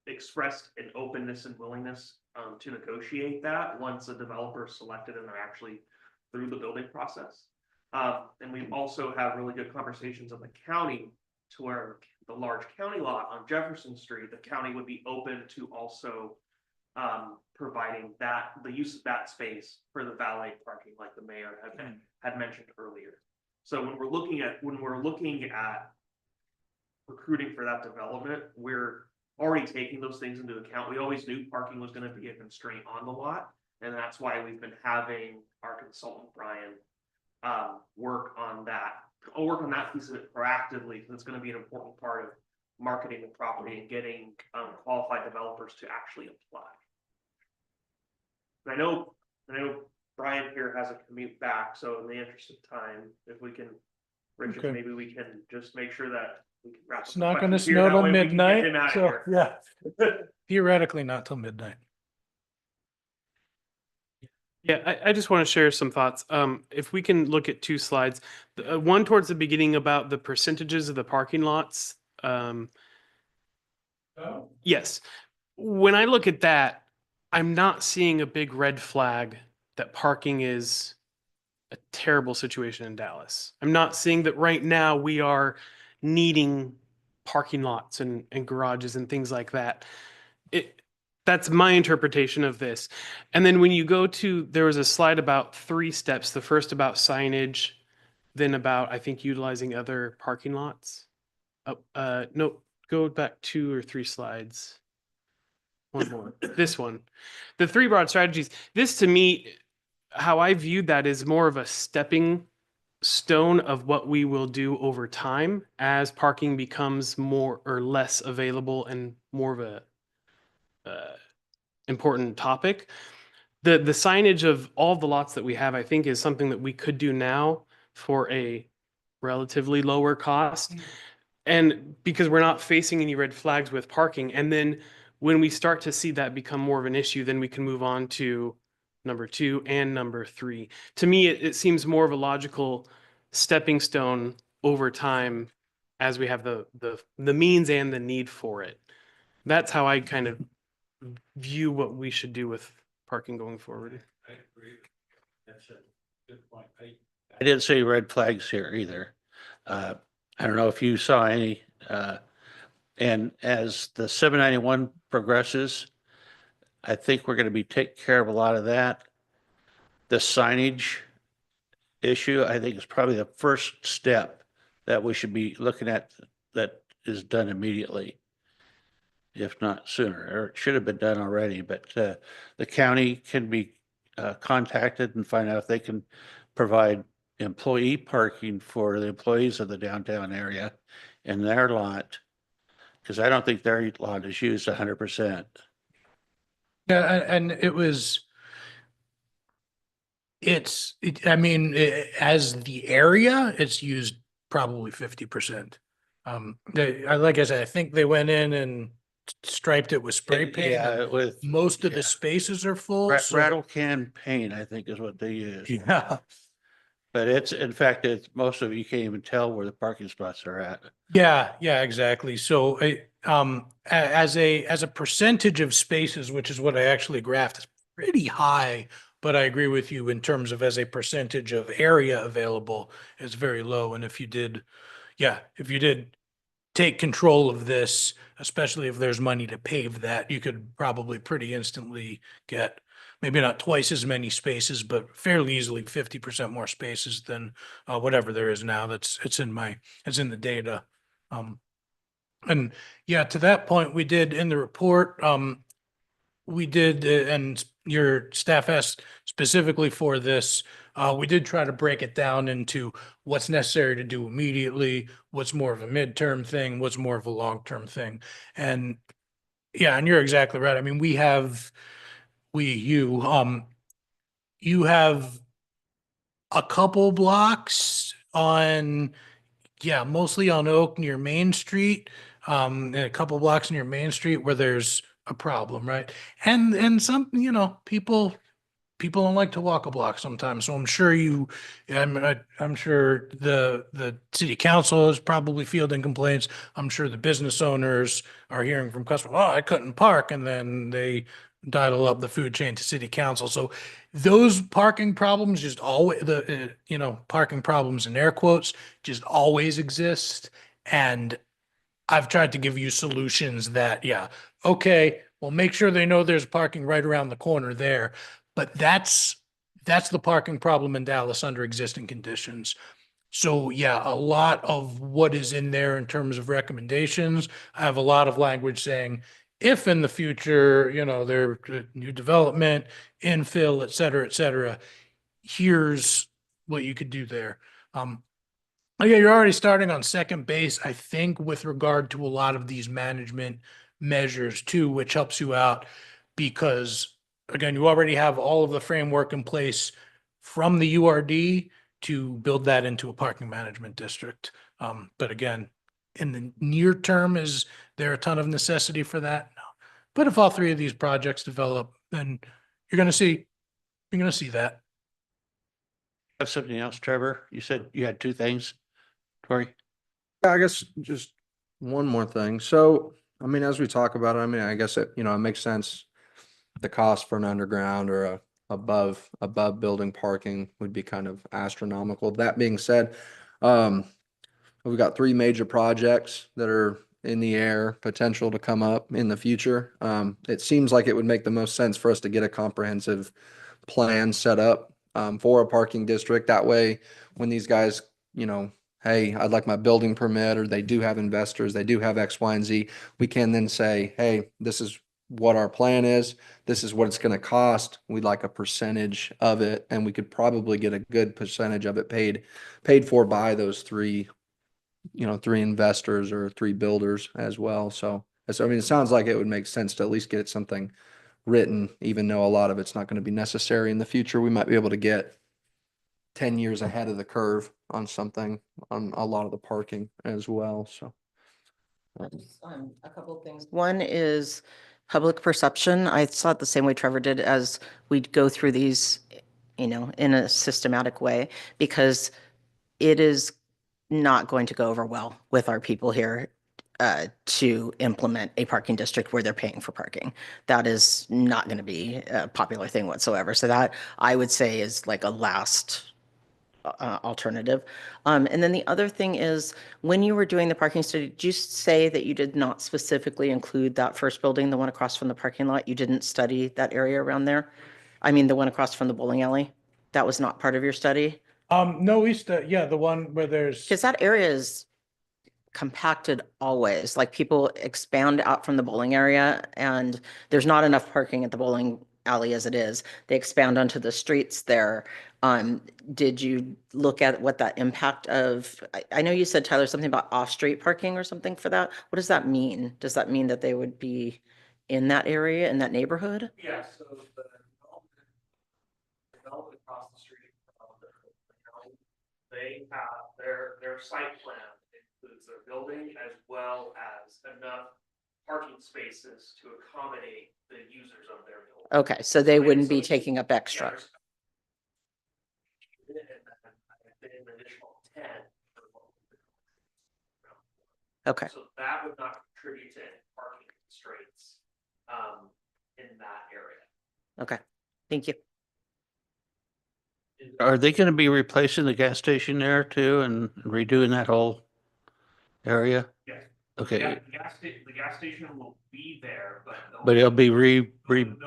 Speaker 3: expressed an openness and willingness to negotiate that once a developer is selected and they're actually through the building process. And we also have really good conversations in the county to where the large county lot on Jefferson Street, the county would be open to also providing the use of that space for the valet parking, like the mayor had mentioned earlier. So when we're looking at recruiting for that development, we're already taking those things into account. We always knew parking was going to be a constraint on the lot, and that's why we've been having our consultant Brian work on that piece of it proactively, because it's going to be an important part of marketing the property and getting qualified developers to actually apply. I know Brian here has a commute back, so in the interest of time, if we can, Richard,
Speaker 8: Okay.
Speaker 3: maybe we can just make sure that we can wrap up.
Speaker 8: it's
Speaker 3: the
Speaker 8: not going to
Speaker 3: questions here.
Speaker 8: snow
Speaker 3: That
Speaker 8: till
Speaker 3: way we can get
Speaker 8: midnight,
Speaker 3: him out of
Speaker 8: so
Speaker 3: here.
Speaker 8: yeah, theoretically not till midnight.
Speaker 5: Yeah, I just want to share some thoughts. If we can look at two slides, one towards the beginning about the percentages of the parking lots. Yes, when I look at that, I'm not seeing a big red flag that parking is a terrible situation in Dallas. I'm not seeing that right now we are needing parking lots and garages and things like that. That's my interpretation of this. And then when you go to, there was a slide about 3 steps. The first about signage, then about, I think, utilizing other parking lots. No, go back 2 or 3 slides. One more. This one. The 3 broad strategies. This to me, how I viewed that is more of a stepping stone of what we will do over time as parking becomes more or less available and more of a important topic. The signage of all the lots that we have, I think, is something that we could do now for a relatively lower cost. And because we're not facing any red flags with parking. And then when we start to see that become more of an issue, then we can move on to number 2 and number 3. To me, it seems more of a logical stepping stone over time as we have the means and the need for it. That's how I kind of view what we should do with parking going forward.
Speaker 2: I agree. That's a good point. I didn't see red flags here either. I don't know if you saw any, and as the 791 progresses, I think we're going to be taking care of a lot of that. The signage issue, I think, is probably the first step that we should be looking at that is done immediately, if not sooner, or it should have been done already, but the county can be contacted and find out if they can provide employee parking for the employees of the downtown area in their lot, because I don't think their lot is used 100%.
Speaker 8: Yeah, and I mean, as the area, it's used probably 50%. Like I said, I think they went in and striped it with spray paint.
Speaker 2: Yeah, with
Speaker 8: Most of
Speaker 2: yeah.
Speaker 8: the spaces are full. so-
Speaker 2: rattle can paint, I think is what they use.
Speaker 8: Yeah.
Speaker 2: But it's, in fact, it's, most of it, you can't even tell where the parking spots are at.
Speaker 8: Yeah, exactly. So, as a percentage of spaces, which is what I actually graphed, is pretty high. But I agree with you in terms of as a percentage of area available, it's very low. And if you did take control of this, especially if there's money to pave that, you could probably pretty instantly get maybe not twice as many spaces, but fairly easily 50% more spaces than whatever there is now. It's in the data. And yeah, to that point, we did in the report, we did, and your staff asked specifically for this. We did try to break it down into what's necessary to do immediately, what's more of a midterm thing, what's more of a long-term thing. And yeah, and you're exactly right. I mean, you have a couple blocks on, yeah, mostly on Oak near Main Street, and a couple blocks near Main Street where there's a problem, right? And some, people don't like to walk a block sometimes. So I'm sure the city council is probably fielding complaints. I'm sure the business owners are hearing from customers, oh, I couldn't park. And then they dial up the food chain to city council. So those parking problems just always, parking problems in air quotes just always exist. And I've tried to give you solutions that, yeah, okay, well, make sure they know there's parking right around the corner there. But that's the parking problem in Dallas under existing conditions. So yeah, a lot of what is in there in terms of recommendations, I have a lot of language saying, if in the future, there new development, infill, et cetera, here's what you could do there. Oh, yeah, you're already starting on second base, I think, with regard to a lot of these management measures too, which helps you out because, again, you already have all of the framework in place from the URD to build that into a parking management district. But again, in the near term, is there a ton of necessity for that? No. But if all three of these projects develop, then you're going to see that.
Speaker 2: Have something else, Trevor? You said you had two things, Tori?
Speaker 7: Yeah, I guess just one more thing. So, I mean, as we talk about it, I mean, I guess it makes sense. The cost for an underground or a above building parking would be kind of astronomical. That being said, we've got three major projects that are in the air, potential to come up in the future. It seems like it would make the most sense for us to get a comprehensive plan set up for a parking district. That way, when these guys, hey, I'd like my building permit, or they do have investors, they do have X, Y, and Z, we can then say, hey, this is what our plan is. This is what it's going to cost. We'd like a percentage of it, and we could probably get a good percentage of it paid for by those three investors or three builders as well. So I mean, it sounds like it would make sense to at least get something written, even though a lot of it's not going to be necessary in the future. We might be able to get 10 years ahead of the curve on something, on a lot of the parking as well. So
Speaker 10: A couple of things. One is public perception. I saw it the same way Trevor did as we'd go through these, in a systematic way, because it is not going to go over well with our people here to implement a parking district where they're paying for parking. That is not going to be a popular thing whatsoever. So that I would say is like a last alternative. And then the other thing is, when you were doing the parking study, did you say that you did not specifically include that first building, the one across from the parking lot? You didn't study that area around there? I mean, the one across from the bowling alley? That was not part of your study?
Speaker 8: No, yeah, the one where there's.
Speaker 10: Because that area is compacted always, like people expand out from the bowling area and there's not enough parking at the bowling alley as it is. They expand onto the streets there. Did you look at what that impact of, I know you said, Tyler, something about off-street parking or something for that. What does that mean? Does that mean that they would be in that area, in that neighborhood?
Speaker 3: Yeah, so the development across the street from they have their site plan includes their building as well as enough parking spaces to accommodate the users of their building.
Speaker 10: Okay, so they wouldn't be taking up extra.
Speaker 3: Yeah, and then an additional 10.
Speaker 10: Okay,
Speaker 3: So that would not contribute to any parking constraints in that area.
Speaker 10: okay, thank you.
Speaker 2: Are they going to be replacing the gas station there too and redoing that whole area?
Speaker 3: Yes.
Speaker 2: Okay,
Speaker 3: The gas station will be there, but
Speaker 2: but it'll be
Speaker 3: they'll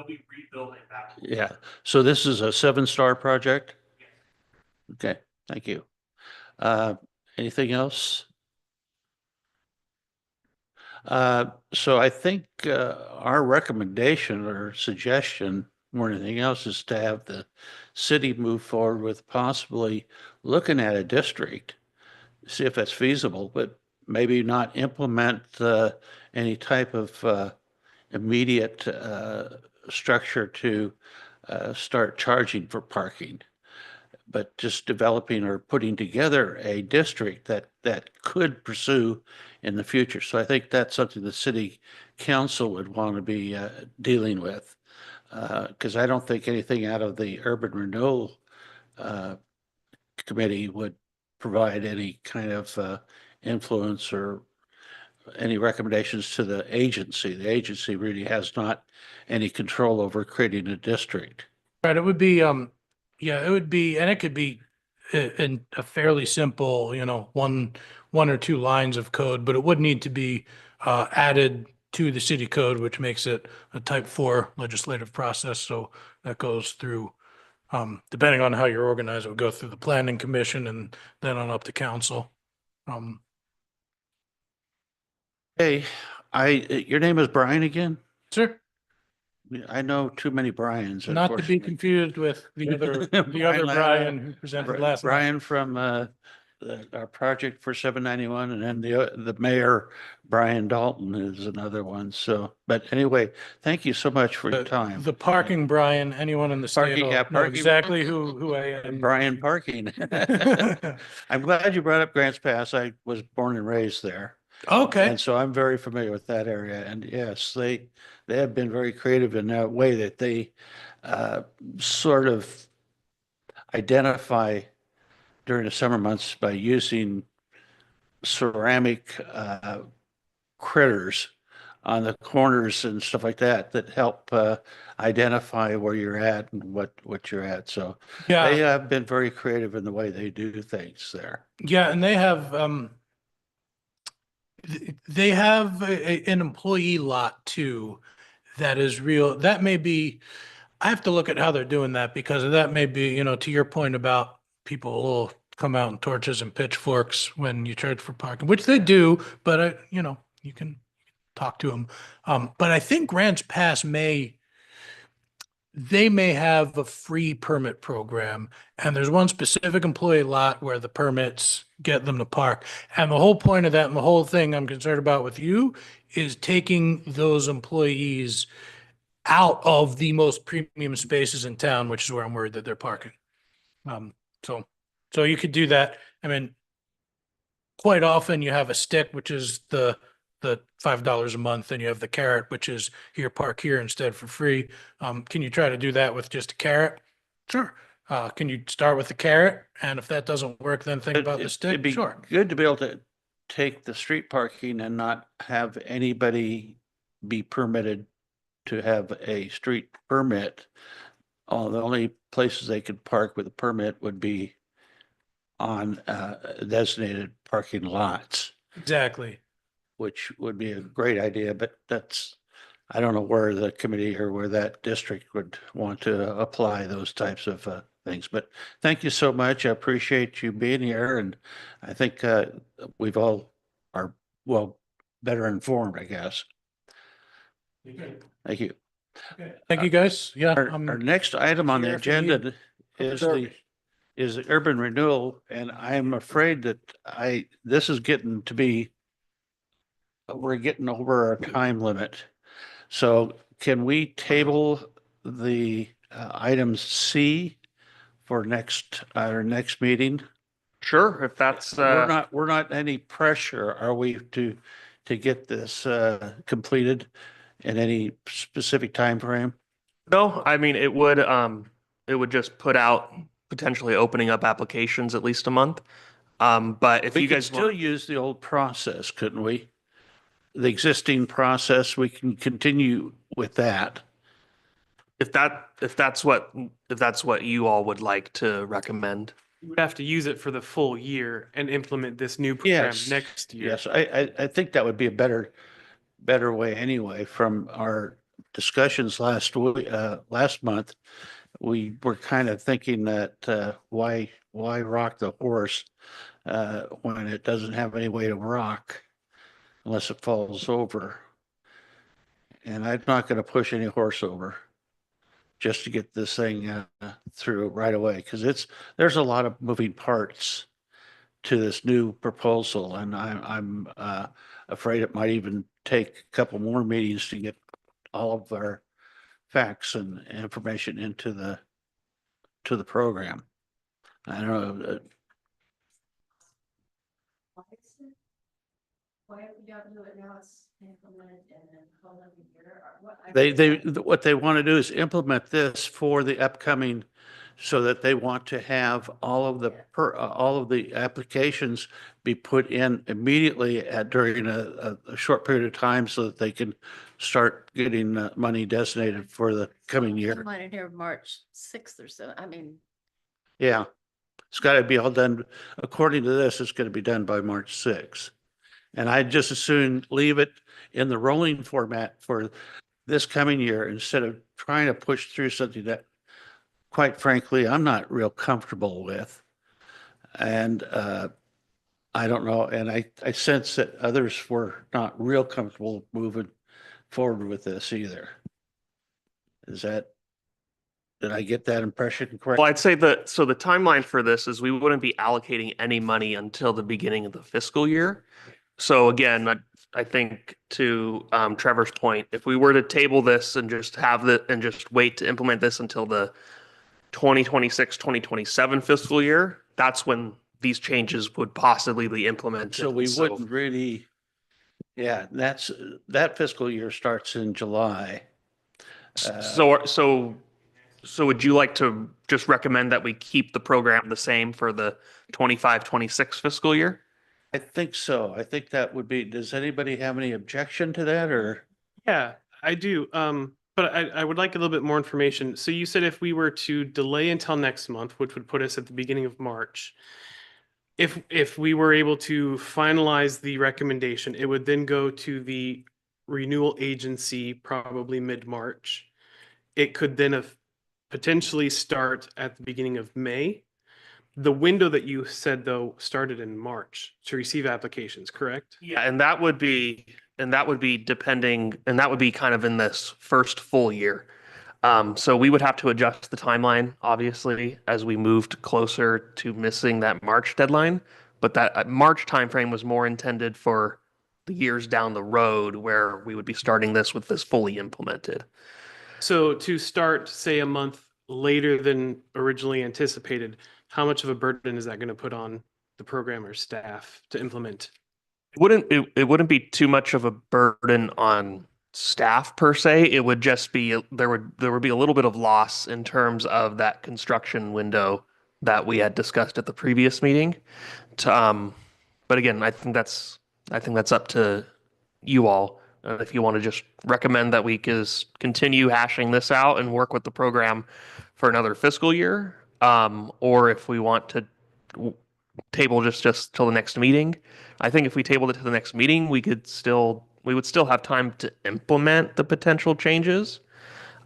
Speaker 3: be rebuilding that.
Speaker 2: yeah. So this is a 7-star project?
Speaker 3: Yes.
Speaker 2: Okay, thank you. Anything else? So I think our recommendation or suggestion more than anything else is to have the city move forward with possibly looking at a district, see if that's feasible, but maybe not implement any type of immediate structure to start charging for parking, but just developing or putting together a district that could pursue in the future. So I think that's something the city council would want to be dealing with. Because I don't think anything out of the urban renewal committee would provide any kind of influence or any recommendations to the agency. The agency really has not any control over creating a district.
Speaker 8: Right, it would be, yeah, it would be, and it could be in a fairly simple, one or two lines of code, but it would need to be added to the city code, which makes it a type 4 legislative process. So that goes through, depending on how you're organized, it would go through the planning commission and then on up to council.
Speaker 2: Hey, your name is Brian again?
Speaker 8: Sir,
Speaker 2: I know too many Brians.
Speaker 8: not to be
Speaker 2: unfortunately.
Speaker 8: confused with the other
Speaker 2: Brian Lara.
Speaker 8: Brian who presented last night.
Speaker 2: Brian from our project for 791, and then the mayor, Brian Dalton, is another one. So, but anyway, thank you so much for your time.
Speaker 8: The parking Brian, anyone in the state
Speaker 2: Parking,
Speaker 8: will
Speaker 2: yeah,
Speaker 8: know
Speaker 2: parking.
Speaker 8: exactly who I am.
Speaker 2: Brian Parking. I'm glad you brought up Grants Pass. I was born and raised there.
Speaker 8: Okay.
Speaker 2: And so I'm very familiar with that area. And yes, they have been very creative in that way that they sort of identify during the summer months by using ceramic critters on the corners and stuff like that that help identify where you're at and what you're at. So
Speaker 8: Yeah.
Speaker 2: they have been very creative in the way they do things there.
Speaker 8: Yeah, and they have an employee lot too that is real. That may be, I have to look at how they're doing that, because that may be, to your point about people will come out in torches and pitchforks when you charge for parking, which they do, but you can talk to them. But I think Grants Pass may have a free permit program, and there's one specific employee lot where the permits get them to park. And the whole point of that and the whole thing I'm concerned about with you is taking those employees out of the most premium spaces in town, which is where I'm worried that they're parking. So you could do that. I mean, quite often you have a stick, which is the the $5 a month, then you have the carrot, which is here, park here instead for free. Can you try to do that with just a carrot? Sure. Can you start with the carrot? And if that doesn't work, then think about the
Speaker 2: It'd
Speaker 8: stick?
Speaker 2: be
Speaker 8: Sure.
Speaker 2: good to be able to take the street parking and not have anybody be permitted to have a street permit. The only places they could park with a permit would be on designated parking lots,
Speaker 8: Exactly.
Speaker 2: which would be a great idea, but I don't know where the committee or where that district would want to apply those types of things. But thank you so much. I appreciate you being here, and I think we've all are, well, better informed, I guess. Thank you.
Speaker 8: Thank you, guys. Yeah.
Speaker 2: Our next item on the
Speaker 8: here if you need
Speaker 2: agenda is urban renewal, and I'm afraid that this is getting to be, we're getting over our time limit. So can we table the item C for our next meeting?
Speaker 3: Sure, if that's,
Speaker 2: We're not any pressure, are we, to get this completed in any specific time frame?
Speaker 3: no, I mean, it would just put out potentially opening up applications at least a month. But if
Speaker 2: We
Speaker 3: you
Speaker 2: could
Speaker 3: guys
Speaker 2: still
Speaker 3: want,
Speaker 2: use the old process, couldn't we? The existing process, we can continue with that.
Speaker 3: if that's what you all would like to recommend.
Speaker 5: You would have to use it for the full year and implement this new program
Speaker 2: Yes.
Speaker 5: next year.
Speaker 2: Yes, I think that would be a better way anyway. From our discussions last month, we were kind of thinking that why rock the horse when it doesn't have any way to rock unless it falls over. And I'm not going to push any horse over just to get this thing through right away, because there's a lot of moving parts to this new proposal, and I'm afraid it might even take a couple more meetings to get all of our facts and information into the program. I don't know.
Speaker 6: Why have we got to do it now? It's implemented and then hold up a year or what?
Speaker 2: What they want to do is implement this for the upcoming, so that they want to have all of the applications be put in immediately during a short period of time, so that they can start getting money designated for the coming year.
Speaker 6: Mine in here March 6th or so. I mean,
Speaker 2: Yeah, it's got to be all done. According to this, it's going to be done by March 6th. And I'd just as soon leave it in the rolling format for this coming year instead of trying to push through something that, quite frankly, I'm not real comfortable with. And I don't know, and I sense that others were not real comfortable moving forward with this either. Did I get that impression correct?
Speaker 3: Well, I'd say that, so the timeline for this is we wouldn't be allocating any money until the beginning of the fiscal year. So again, I think to Trevor's point, if we were to table this and just wait to implement this until the 2026-2027 fiscal year, that's when these changes would possibly be implemented.
Speaker 2: So we wouldn't really, yeah, that fiscal year starts in July.
Speaker 3: So would you like to just recommend that we keep the program the same for the 25-26 fiscal year?
Speaker 2: I think so. I think that would be, does anybody have any objection to that, or?
Speaker 5: Yeah, I do. But I would like a little bit more information. So you said if we were to delay until next month, which would put us at the beginning of March, if we were able to finalize the recommendation, it would then go to the renewal agency probably mid-March. It could then have potentially start at the beginning of May. The window that you said, though, started in March to receive applications, correct?
Speaker 3: Yeah, and that would be depending, and that would be kind of in this first full year. So we would have to adjust the timeline, obviously, as we moved closer to missing that March deadline. But that March timeframe was more intended for the years down the road where we would be starting this with this fully implemented.
Speaker 5: So to start, say, a month later than originally anticipated, how much of a burden is that going to put on the programmer staff to implement?
Speaker 3: it wouldn't be too much of a burden on staff per se. It would just be there would be a little bit of loss in terms of that construction window that we had discussed at the previous meeting. To, but again, I think that's up to you all. If you want to just recommend that we just continue hashing this out and work with the program for another fiscal year, or if we want to table just till the next meeting. I think if we tabled it to the next meeting, we would still have time to implement the potential changes.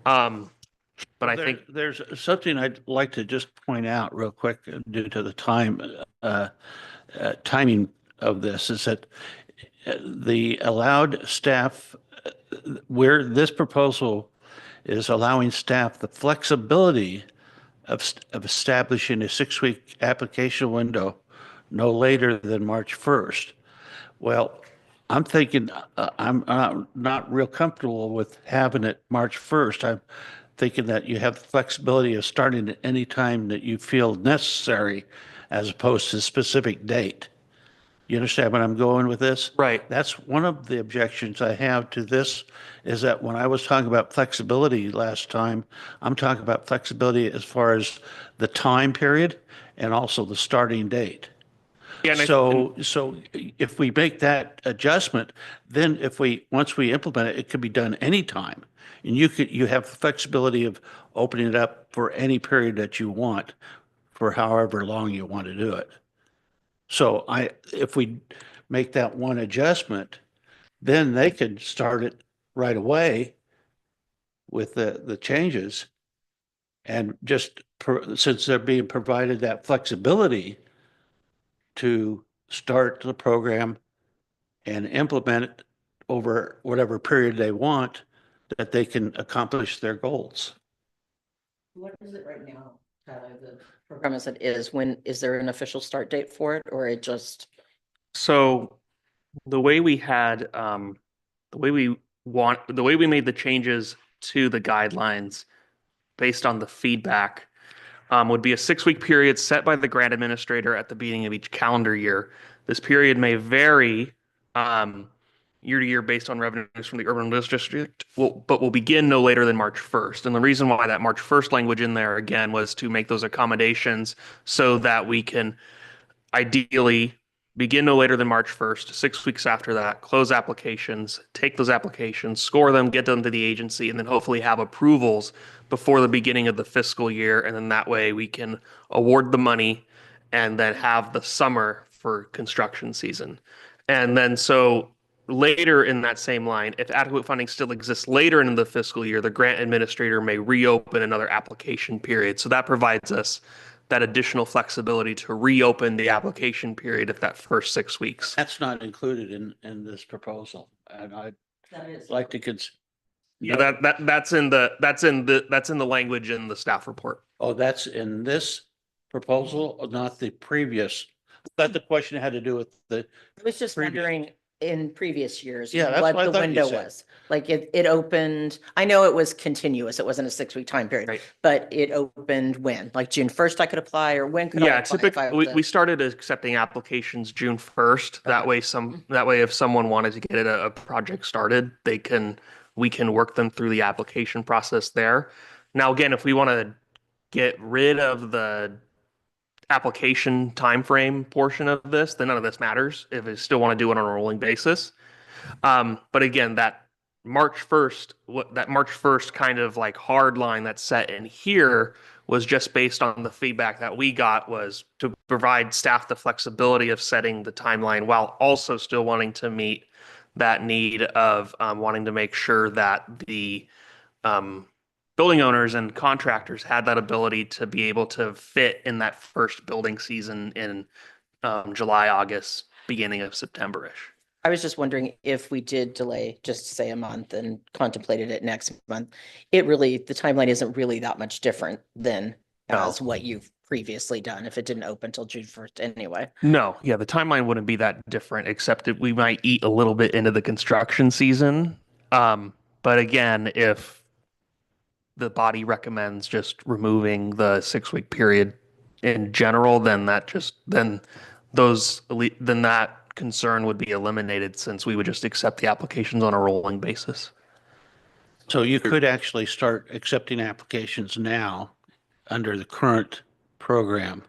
Speaker 3: But I think
Speaker 2: There's something I'd like to just point out real quick due to the timing of this is that the allowed staff, where this proposal is allowing staff the flexibility of establishing a 6-week application window no later than March 1st. Well, I'm thinking, I'm not real comfortable with having it March 1st. I'm thinking that you have the flexibility of starting at any time that you feel necessary as opposed to a specific date. You understand where I'm going with this?
Speaker 3: right.
Speaker 2: That's one of the objections I have to this, is that when I was talking about flexibility last time, I'm talking about flexibility as far as the time period and also the starting date.
Speaker 3: Yeah, and
Speaker 2: So if we make that adjustment, then once we implement it, it could be done anytime. And you have the flexibility of opening it up for any period that you want, for however long you want to do it. So if we make that one adjustment, then they could start it right away with the changes. And just since they're being provided that flexibility to start the program and implement it over whatever period they want, that they can accomplish their goals.
Speaker 10: What is it right now, Tyler? The program as it is, when, is there an official start date for it, or it just?
Speaker 3: So the way we had, the way we made the changes to the guidelines based on the feedback, would be a 6-week period set by the grant administrator at the beginning of each calendar year. This period may vary, year to year based on revenues from the urban district, but will begin no later than March 1st. And the reason why that March 1st language in there again was to make those accommodations so that we can ideally begin no later than March 1st, 6 weeks after that, close applications, take those applications, score them, get them to the agency, and then hopefully have approvals before the beginning of the fiscal year. And then that way we can award the money and then have the summer for construction season. And then so later in that same line, if adequate funding still exists later in the fiscal year, the grant administrator may reopen another application period. So that provides us that additional flexibility to reopen the application period if that first 6 weeks.
Speaker 2: That's not included in this proposal. And I'd
Speaker 10: That is.
Speaker 2: like to
Speaker 3: Yeah, that's in the language in the staff report.
Speaker 2: Oh, that's in this proposal, or not the previous? That the question had to do with the,
Speaker 10: I was just
Speaker 2: previous.
Speaker 10: wondering in previous years.
Speaker 2: Yeah, that's
Speaker 10: what
Speaker 2: what I
Speaker 10: the
Speaker 2: thought you
Speaker 10: window
Speaker 2: said.
Speaker 10: was. Like it opened, I know it was continuous. It wasn't a 6-week time period,
Speaker 3: Right.
Speaker 10: but it opened when? Like June 1st I could apply, or when could I
Speaker 3: Yeah,
Speaker 10: apply? If I
Speaker 3: typically
Speaker 10: was
Speaker 3: we started accepting applications June 1st. That way if someone wanted to get a project started, we can work them through the application process there. Now, again, if we want to get rid of the application timeframe portion of this, then none of this matters if we still want to do it on a rolling basis. But again, that March 1st kind of like hard line that's set in here was just based on the feedback that we got, was to provide staff the flexibility of setting the timeline while also still wanting to meet that need of wanting to make sure that the building owners and contractors had that ability to be able to fit in that first building season in July, August, beginning of September-ish.
Speaker 10: I was just wondering if we did delay, just say a month, and contemplated it next month, the timeline isn't really that much different than as what you've previously done, if it didn't open until June 1st anyway.
Speaker 3: No, yeah, the timeline wouldn't be that different, except that we might eat a little bit into the construction season. But again, if the body recommends just removing the 6-week period in general, then that concern would be eliminated since we would just accept the applications on a rolling basis.
Speaker 2: So you could actually start accepting applications now under the current program.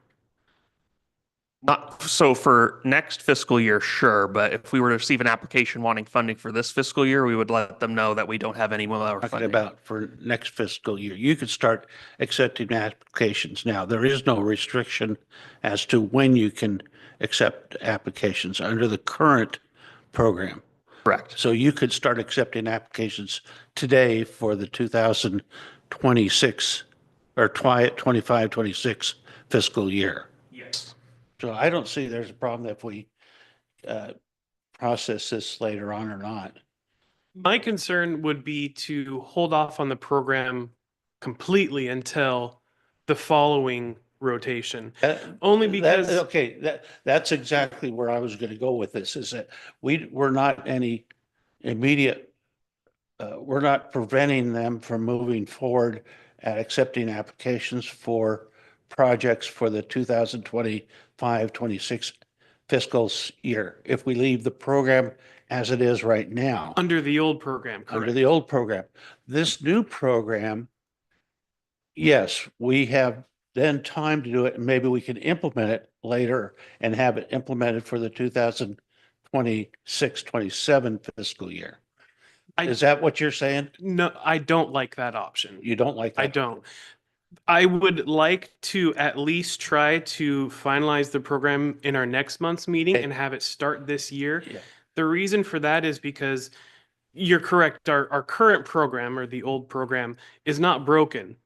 Speaker 3: Not so for next fiscal year, sure, but if we were to receive an application wanting funding for this fiscal year, we would let them know that we don't have any more
Speaker 2: Talking
Speaker 3: funding.
Speaker 2: about for next fiscal year. You could start accepting applications now. There is no restriction as to when you can accept applications under the current program.
Speaker 3: Correct.
Speaker 2: So you could start accepting applications today for the 2026 or 25, 26 fiscal year.
Speaker 3: Yes.
Speaker 2: So I don't see there's a problem if we process this later on or not.
Speaker 5: My concern would be to hold off on the program completely until the following rotation. Only because-
Speaker 2: Okay, that's exactly where I was gonna go with this, is that we're not any immediate, we're not preventing them from moving forward at accepting applications for projects for the 2025, 26 fiscal year. If we leave the program as it is right now,
Speaker 5: Under the old program,
Speaker 2: under
Speaker 5: correct?
Speaker 2: the old program, this new program, yes, we have then time to do it, and maybe we can implement it later and have it implemented for the 2026, 27 fiscal year.
Speaker 5: I-
Speaker 2: Is that what you're saying?
Speaker 5: No, I don't like that option.
Speaker 2: You don't like that?
Speaker 5: I don't. I would like to at least try to finalize the program in our next month's meeting
Speaker 2: Okay.
Speaker 5: and have it start this year.
Speaker 2: Yeah.
Speaker 5: The reason for that is because you're correct. Our current program or the old program is not broken,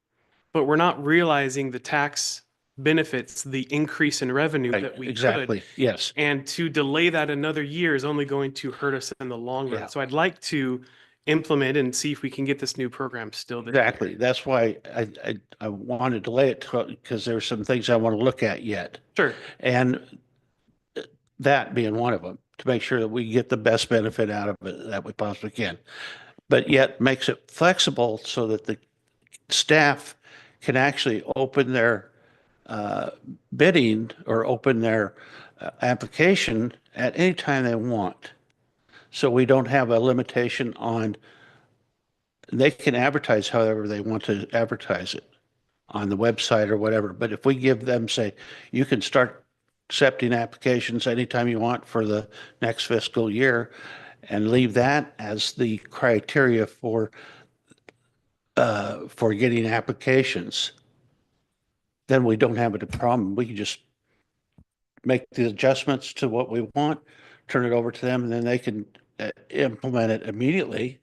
Speaker 5: but we're not realizing the tax benefits, the increase in revenue
Speaker 2: Right,
Speaker 5: that we could.
Speaker 2: exactly, yes.
Speaker 5: And to delay that another year is only going to hurt us in the long
Speaker 2: Yeah.
Speaker 5: run. So I'd like to implement and see if we can get this new program still this year.
Speaker 2: Exactly. That's why I want to delay it because there's some things I want to look at yet.
Speaker 5: Sure.
Speaker 2: And that being one of them, to make sure that we get the best benefit out of it that we possibly can. But yet makes it flexible so that the staff can actually open their bidding or open their application at any time they want. So we don't have a limitation on, they can advertise however they want to advertise it on the website or whatever. But if we give them, say, you can start accepting applications anytime you want for the next fiscal year and leave that as the criteria for getting applications, then we don't have a problem. We can just make the adjustments to what we want, turn it over to them, and then they can implement it immediately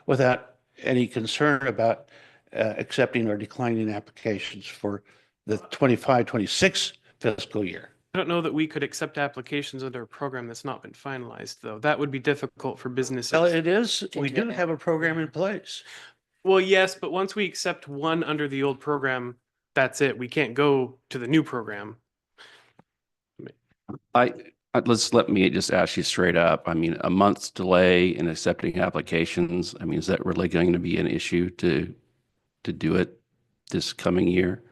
Speaker 2: without any concern about accepting or declining applications for the 25, 26 fiscal year.
Speaker 5: I don't know that we could accept applications under a program that's not been finalized, though. That would be difficult for businesses.
Speaker 2: Well, it is, we do have a program in place.
Speaker 5: Well, yes, but once we accept one under the old program, that's it. We can't go to the new program.
Speaker 9: Let me just ask you straight up. I mean, a month's delay in accepting applications, I mean, is that really going to be an issue to do it this coming year?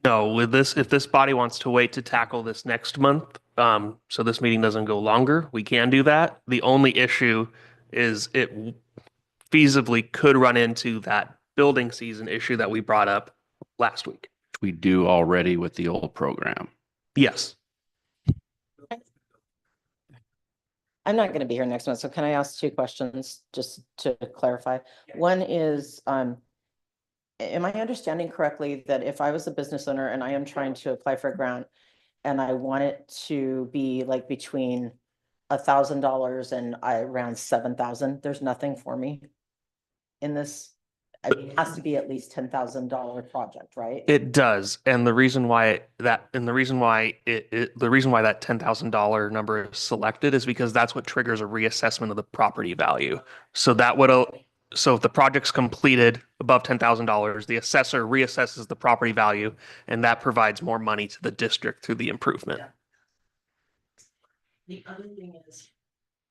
Speaker 3: No, with this, if this body wants to wait to tackle this next month, so this meeting doesn't go longer, we can do that. The only issue is it feasibly could run into that building season issue that we brought up last week.
Speaker 9: We do already with the old program.
Speaker 3: Yes.
Speaker 10: I'm not going to be here next month, so can I ask two questions just to clarify? One is, am I understanding correctly that if I was a business owner and I am trying to apply for a grant and I want it to be like between $1,000 and around 7,000, there's nothing for me in this? I mean, it has to be at least $10,000 project, right?
Speaker 3: It does, and the reason why that $10,000 number is selected is because that's what triggers a reassessment of the property value. So that would, so if the project's completed above $10,000, the assessor reassesses the property value, and that provides more money to the district through the improvement.
Speaker 10: The other thing is,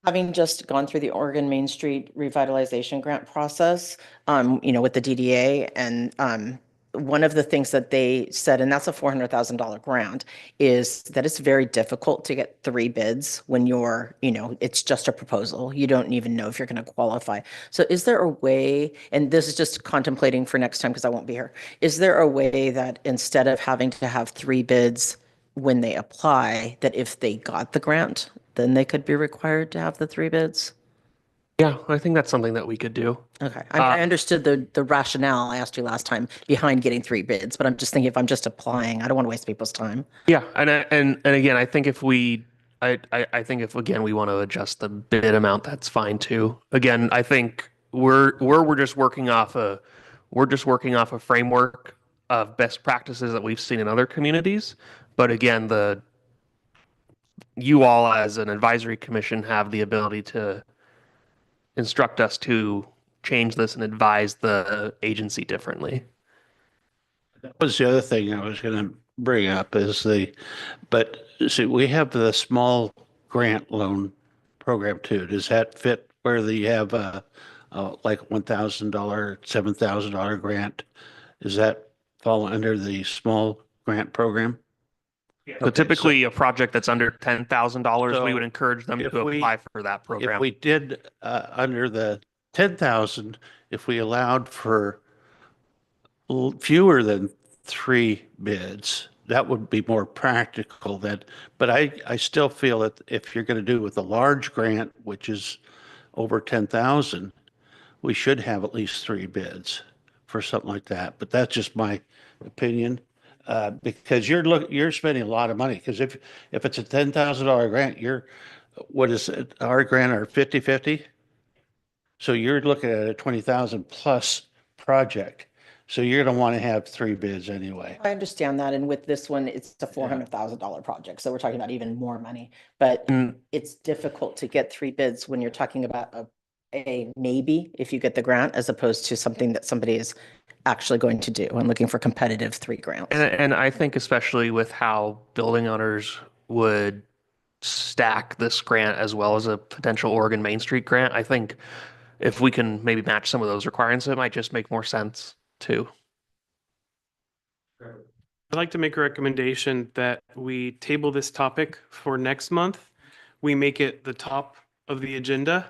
Speaker 10: having just gone through the Oregon Main Street revitalization grant process, with the DDA and, one of the things that they said, and that's a $400,000 grant, is that it's very difficult to get 3 bids when you're, it's just a proposal. You don't even know if you're going to qualify. So is there a way, and this is just contemplating for next time because I won't be here, is there a way that instead of having to have 3 bids when they apply, that if they got the grant, then they could be required to have the 3 bids?
Speaker 11: Yeah, I think that's something that we could do.
Speaker 10: Okay, I understood the rationale I asked you last time behind getting 3 bids, but I'm just thinking if I'm just applying, I don't want to waste people's time.
Speaker 11: Yeah, and again, I think if we, I think if again we want to adjust the bid amount, that's fine too. Again, I think we're just working off a framework of best practices that we've seen in other communities. But again, you all as an advisory commission have the ability to instruct us to change this and advise the agency differently.
Speaker 2: That was the other thing I was going to bring up is but see, we have the small grant loan program too. Does that fit where you have like $1,000, $7,000 grant? Does that fall under the small grant program?
Speaker 11: So typically a project that's under $10,000, we
Speaker 2: So
Speaker 11: would encourage them
Speaker 2: if
Speaker 11: to
Speaker 2: we-
Speaker 11: apply for that
Speaker 2: If
Speaker 11: program.
Speaker 2: we did under the 10,000, if we allowed for fewer than 3 bids, that would be more practical then. But I still feel that if you're going to do with a large grant, which is over 10,000, we should have at least 3 bids for something like that. But that's just my opinion. Because you're spending a lot of money. Because if it's a $10,000 grant, what is it? Our grant are 50/50. So you're looking at a 20,000 plus project. So you're going to want to have 3 bids anyway.
Speaker 10: I understand that, and with this one, it's a $400,000 project, so we're talking about even more money. But
Speaker 11: Mm.
Speaker 10: it's difficult to get 3 bids when you're talking about a maybe if you get the grant, as opposed to something that somebody is actually going to do and looking for competitive 3 grants.
Speaker 11: And I think especially with how building owners would stack this grant as well as a potential Oregon Main Street grant, I think if we can maybe match some of those requirements, it might just make more sense too.
Speaker 5: I'd like to make a recommendation that we table this topic for next month. We make it the top of the agenda,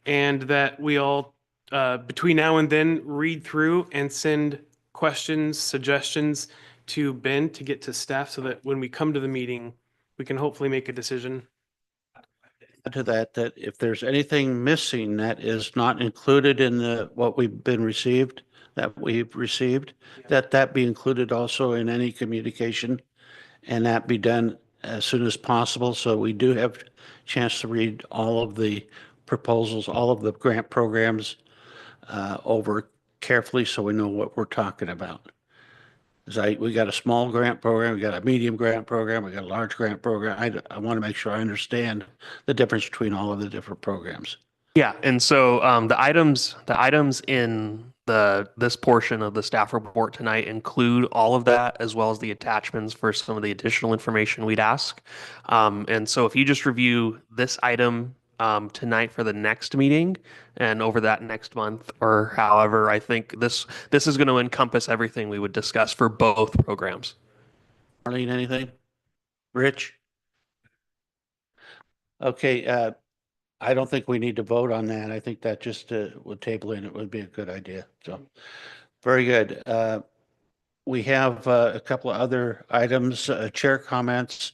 Speaker 5: and that we all, between now and then, read through and send questions, suggestions to Ben to get to staff so that when we come to the meeting, we can hopefully make a decision.
Speaker 2: To that if there's anything missing that is not included in what we've received, that be included also in any communication, and that be done as soon as possible. So we do have a chance to read all of the proposals, all of the grant programs over carefully so we know what we're talking about. We got a small grant program, we got a medium grant program, we got a large grant program. I want to make sure I understand the difference between all of the different programs.
Speaker 11: Yeah, and so the items in this portion of the staff report tonight include all of that, as well as the attachments for some of the additional information we'd ask. And so if you just review this item tonight for the next meeting and over that next month, or however, I think this is going to encompass everything we would discuss for both programs.
Speaker 2: Marlene, anything? Rich? Okay, I don't think we need to vote on that. I think that just would table in, it would be a good idea. So, very good. We have a couple of other items, chair comments.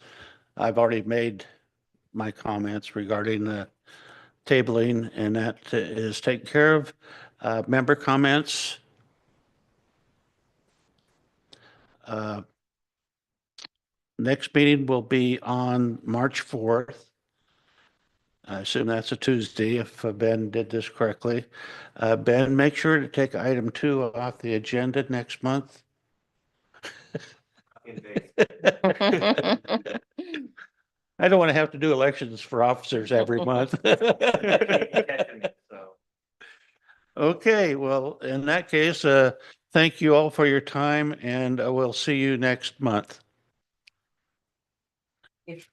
Speaker 2: I've already made my comments regarding the tabling, and that is taken care of. Member comments. Next meeting will be on March 4th. I assume that's a Tuesday if Ben did this correctly. Ben, make sure to take item 2 off the agenda next month. I don't want to have to do elections for officers every month. Okay, well, in that case, thank you all for your time, and we'll see you next month.
Speaker 10: If